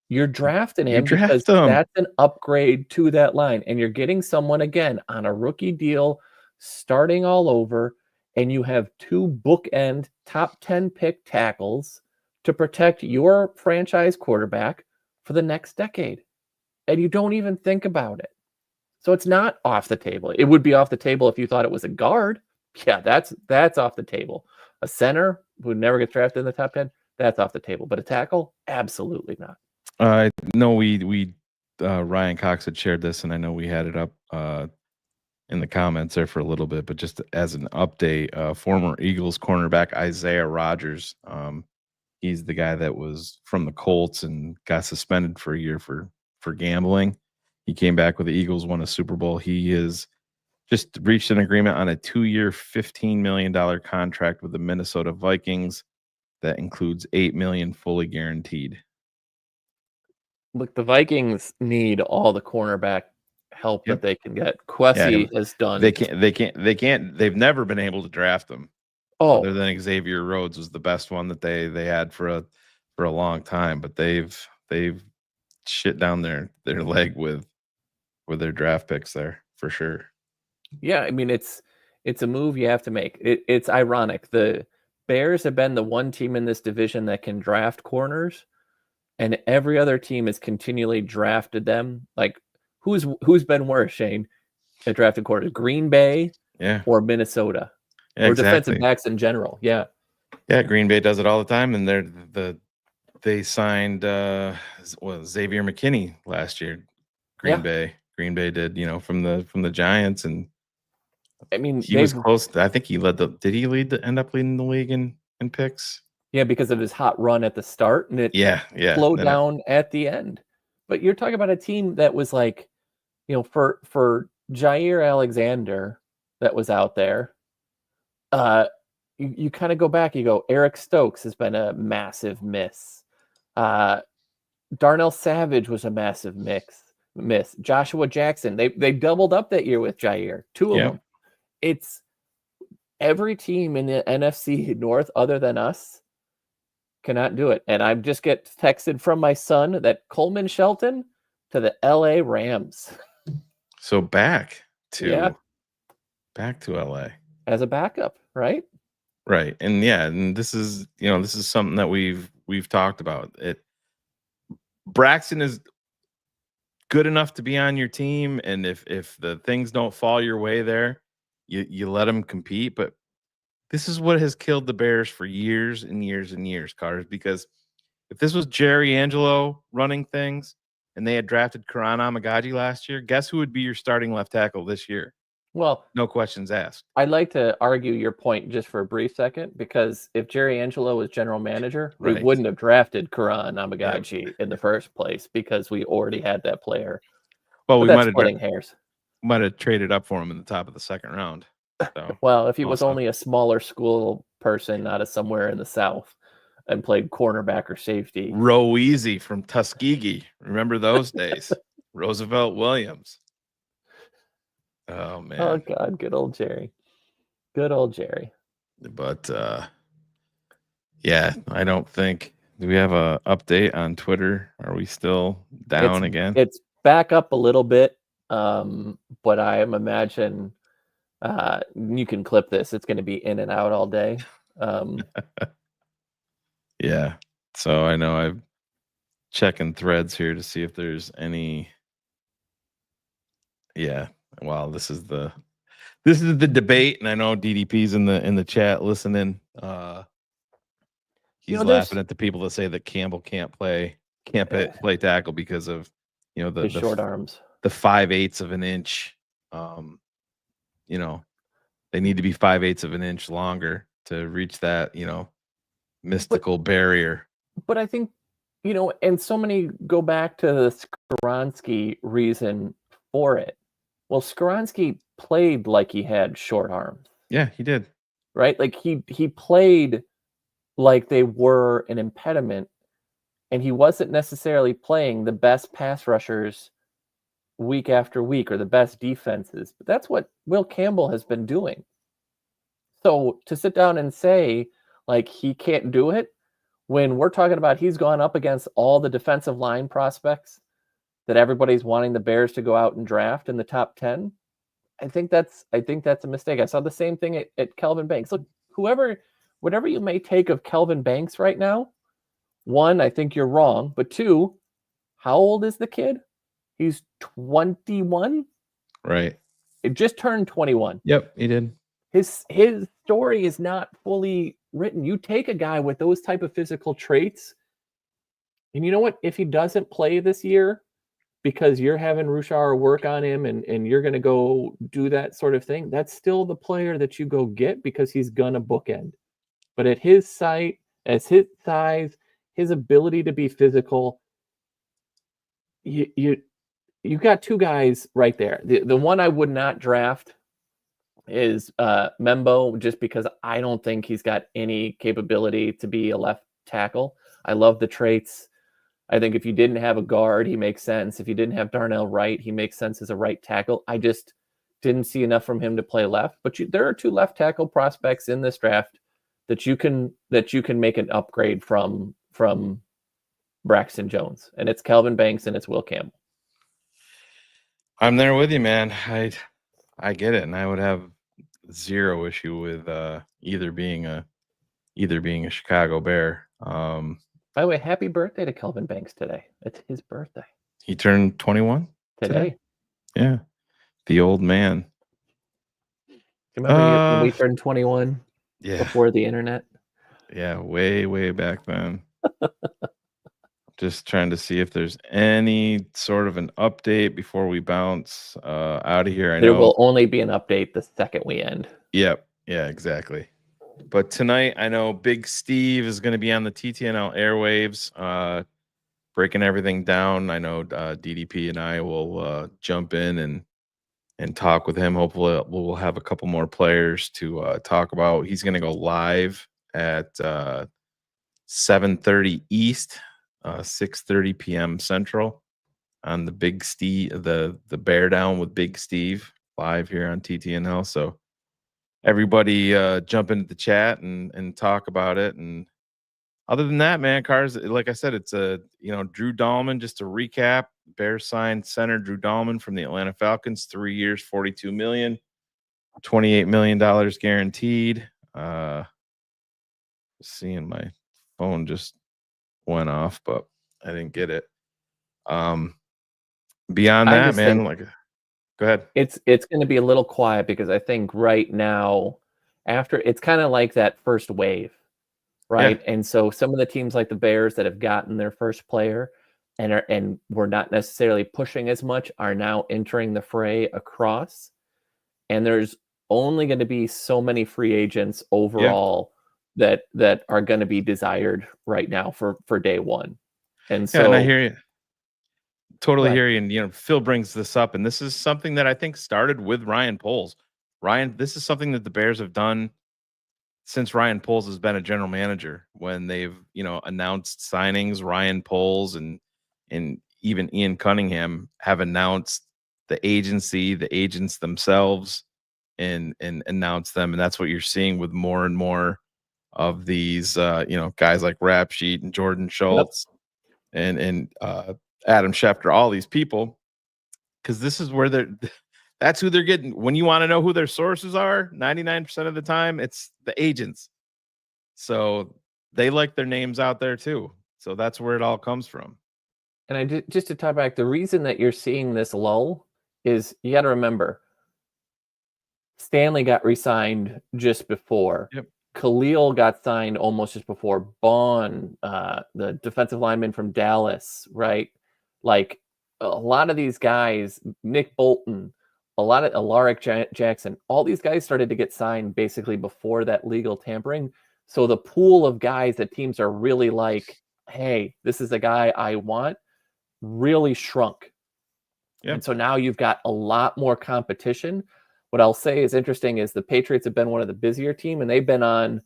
you're drafting him because that's an upgrade to that line. And you're getting someone, again, on a rookie deal, starting all over, and you have 2 bookend top 10 pick tackles to protect your franchise quarterback for the next decade. And you don't even think about it. So it's not off the table. It would be off the table if you thought it was a guard. Yeah, that's off the table. A center who never gets drafted in the top 10, that's off the table. But a tackle, absolutely not. No, we Ryan Cox had shared this, and I know we had it up in the comments there for a little bit, but just as an update, former Eagles cornerback Isaiah Rodgers, he's the guy that was from the Colts and got suspended for a year for gambling. He came back with the Eagles, won a Super Bowl. He has just reached an agreement on a 2-year, $15 million contract with the Minnesota Vikings that includes $8 million fully guaranteed. Look, the Vikings need all the cornerback help that they can get. Kwesi has done. They can't. They've never been able to draft them. Other than Xavier Rhodes was the best one that they had for a long time, but they've shit down their leg with their draft picks there for sure. Yeah, I mean it's a move you have to make. It's ironic. The Bears have been the one team in this division that can draft corners, and every other team has continually drafted them. Like who's been worse, Shane, at drafting corners? Green Bay, or Minnesota, or defensive backs in general. Yeah, Green Bay does it all the time, and they signed Xavier McKinney last year. Green Bay did, from the Giants, and I mean he was close. I think he end up leading the league in picks? Yeah, because of his hot run at the start, and it slowed down at the end. But you're talking about a team that was like, for Jair Alexander that was out there. You kind of go back. You go, Eric Stokes has been a massive miss. Darnell Savage was a massive miss. Joshua Jackson, they doubled up that year with Jair, 2 of them. It's every team in the NFC North other than us cannot do it. And I just get texted from my son that Coleman Shelton to the LA Rams. So back to LA as a backup, right? Right. And yeah, and this is something that we've talked about. Braxton is good enough to be on your team, and if the things don't fall your way there, you let him compete. But this is what has killed the Bears for years and years and years, Carter, because if this was Jerry Angelo running things and they had drafted Karan Amagaji last year, guess who would be your starting left tackle this year? Well, No questions asked. I'd like to argue your point just for a brief second, because if Jerry Angelo was general manager, we Right. wouldn't have drafted Karan Amagaji in the first place, because we already had that player. Well, But we that's splitting hairs. might have traded up for him in the top of the second round. So Well, if he was also. only a smaller school person out of somewhere in the South and played cornerback or safety. Row Easy from Tuskegee. Remember those days? Roosevelt Williams. Oh man. Oh God, good old Jerry. Good old Jerry. But yeah, I don't think. Do we have a update on Twitter? Are we still down again? It's back up a little bit, but I imagine you can clip this. It's going to be in and out all day. Yeah. So I know I'm checking threads here to see if there's any. Yeah. Wow. This is the debate, and I know DDP's in the chat listening. He's laughing at the people that say that Campbell can't play tackle because of the short arms, the 5/8 of an inch. They need to be 5/8 of an inch longer to reach that mystical barrier. But I think and so many go back to the Skoronski reason for it. Well, Skoronski played like he had short arms. Yeah, he did. Right? Like he played like they were an impediment, and he wasn't necessarily playing the best pass rushers week after week or the best defenses. But that's what Will Campbell has been doing. So to sit down and say like he can't do it when we're talking about he's gone up against all the defensive line prospects that everybody's wanting the Bears to go out and draft in the top 10, I think that's a mistake. I saw the same thing at Kelvin Banks. Look, whatever you may take of Kelvin Banks right now, one, I think you're wrong. But two, how old is the kid? He's 21. Right. It just turned 21. Yep, he did. His story is not fully written. You take a guy with those type of physical traits, and you know what? If he doesn't play this year because you're having Rushar work on him and you're going to go do that sort of thing, that's still the player that you go get because he's going to bookend. But at his size, his ability to be physical, you've got two guys right there. The one I would not draft is Membo, just because I don't think he's got any capability to be a left tackle. I love the traits. I think if you didn't have a guard, he makes sense. If you didn't have Darnell Wright, he makes sense as a right tackle. I just didn't see enough from him to play left. But there are two left tackle prospects in this draft that you can make an upgrade from Braxton Jones, and it's Kelvin Banks and it's Will Campbell. I'm there with you, man. I get it, and I would have zero issue with either being a Chicago Bear. By the way, happy birthday to Kelvin Banks today. It's his birthday. He turned 21 today. Yeah, the old man. Do you remember when we turned 21? Yeah, before the internet. Yeah, way back then. Just trying to see if there's any sort of an update before we bounce out of here. There will only be an update the second we end. Yep. Yeah, exactly. But tonight, I know Big Steve is going to be on the TTNL airwaves, breaking everything down. I know DDP and I will jump in and talk with him. Hopefully, we'll have a couple more players to talk about. He's going to go live at 7:30 East, 6:30 p.m. Central on the Big Steve, the Bear Down with Big Steve live here on TTNL. So everybody jump into the chat and talk about it. And other than that, man, Cars, like I said, it's Drew Dalman. Just to recap, Bears signed center Drew Dalman from the Atlanta Falcons, 3 years, $42 million, $28 million guaranteed. seeing my phone just went off, but I didn't get it. Beyond I that, just man, think like, go ahead. it's going to be a little quiet because I think right now, after it's kind of like that first wave, right? And so some of the teams like the Bears that have gotten their first player and were not necessarily pushing as much are now entering the fray across. And there's only going to be so many free agents overall that are going to be desired right now for day one. And so And I hear you. Totally Right. hear you. And, you know, Phil brings this up, and this is something that I think started with Ryan Poles. Ryan, this is something that the Bears have done since Ryan Poles has been a general manager. When they've, you know, announced signings, Ryan Poles and even Ian Cunningham have announced the agency, the agents themselves, and announced them. And that's what you're seeing with more and more of these, you know, guys like Rap Sheet and Jordan Schultz and Adam Schefter, all these people, because this is where they're. That's who they're getting. When you want to know who their sources are, 99% of the time, it's the agents. So they like their names out there too. So that's where it all comes from. And just to tie back, the reason that you're seeing this lull is you got to remember Stanley got re-signed just before. Yep. Khalil got signed almost just before. Bond, the defensive lineman from Dallas, right? Like a lot of these guys, Nick Bolton, a lot of Alaric Jackson, all these guys started to get signed basically before that legal tampering. So the pool of guys that teams are really like, hey, this is the guy I want, really shrunk. Yep. And so now you've got a lot more competition. What I'll say is interesting is the Patriots have been one of the busier team, and they've been on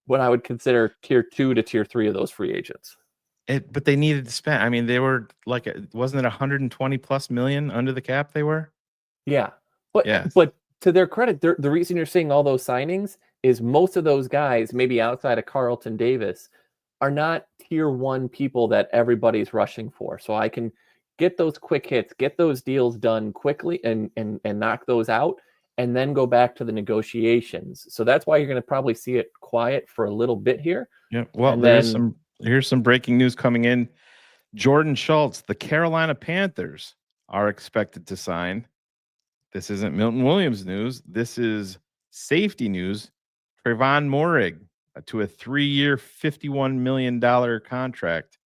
what I would consider tier 2 to tier 3 of those free agents. But they needed to spend. I mean, they were like, wasn't it 120 plus million under the cap? They were. Yeah, but Yes. but to their credit, the reason you're seeing all those signings is most of those guys, maybe outside of Carlton Davis, are not tier 1 people that everybody's rushing for. So I can get those quick hits, get those deals done quickly and knock those out, and then go back to the negotiations. So that's why you're going to probably see it quiet for a little bit here. Yeah. Well, And here's some breaking news coming in. Jordan Schultz, the Carolina Panthers are expected to sign. This isn't Milton Williams news. This is safety news. Trayvon Moehrig to a 3-year, $51 million contract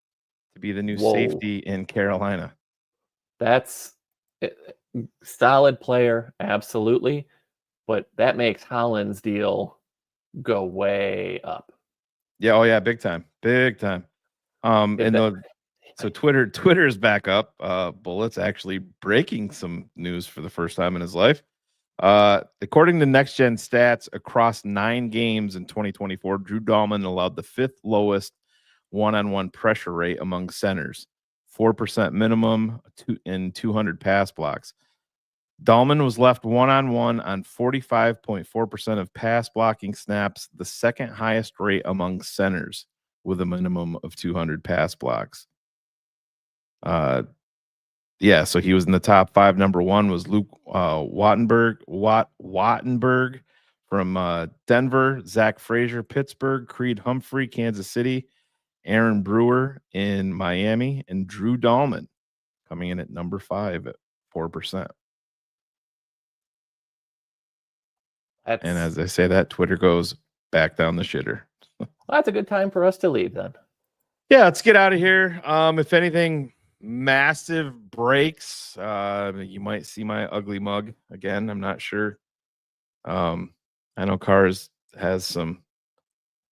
to be the new safety in Carolina. That's solid player, absolutely. But that makes Holland's deal go way up. Yeah, oh yeah, big time. Big time. So Twitter is back up. Bullet's actually breaking some news for the first time in his life. According to Next Gen Stats, across 9 games in 2024, Drew Dalman allowed the 5th lowest one-on-one pressure rate among centers, 4% minimum in 200 pass blocks. Dalman was left one-on-one on 45.4% of pass blocking snaps, the second highest rate among centers with a minimum of 200 pass blocks. Yeah, so he was in the top 5. Number 1 was Luke Wattenberg from Denver, Zach Frazier, Pittsburgh, Creed Humphrey, Kansas City, Aaron Brewer in Miami, and Drew Dalman coming in at number 5 at 4%. And as I say that, Twitter goes back down the shitter. Well, that's a good time for us to leave then. Yeah, let's get out of here. If anything massive breaks, you might see my ugly mug again. I'm not sure. I know Cars has some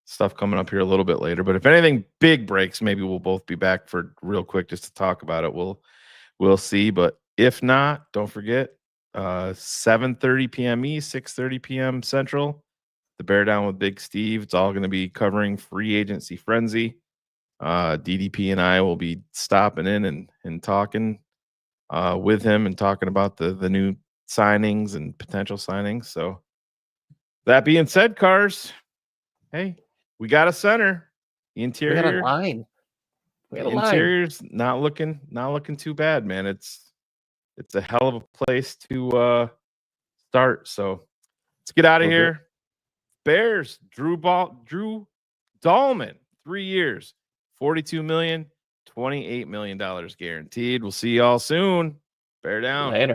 stuff coming up here a little bit later, but if anything big breaks, maybe we'll both be back for real quick just to talk about it. We'll see, but if not, don't forget 7:30 p.m. East, 6:30 p.m. Central, the Bear Down with Big Steve. It's all going to be covering free agency frenzy. DDP and I will be stopping in and talking with him and talking about the new signings and potential signings. So that being said, Cars, hey, we got a center. The interior, we got a line. Interior's not looking too bad, man. It's a hell of a place to start. So let's get out of here. Bears, Drew Dalman, 3 years, $42 million, $28 million guaranteed. We'll see y'all soon. Bear down. Later.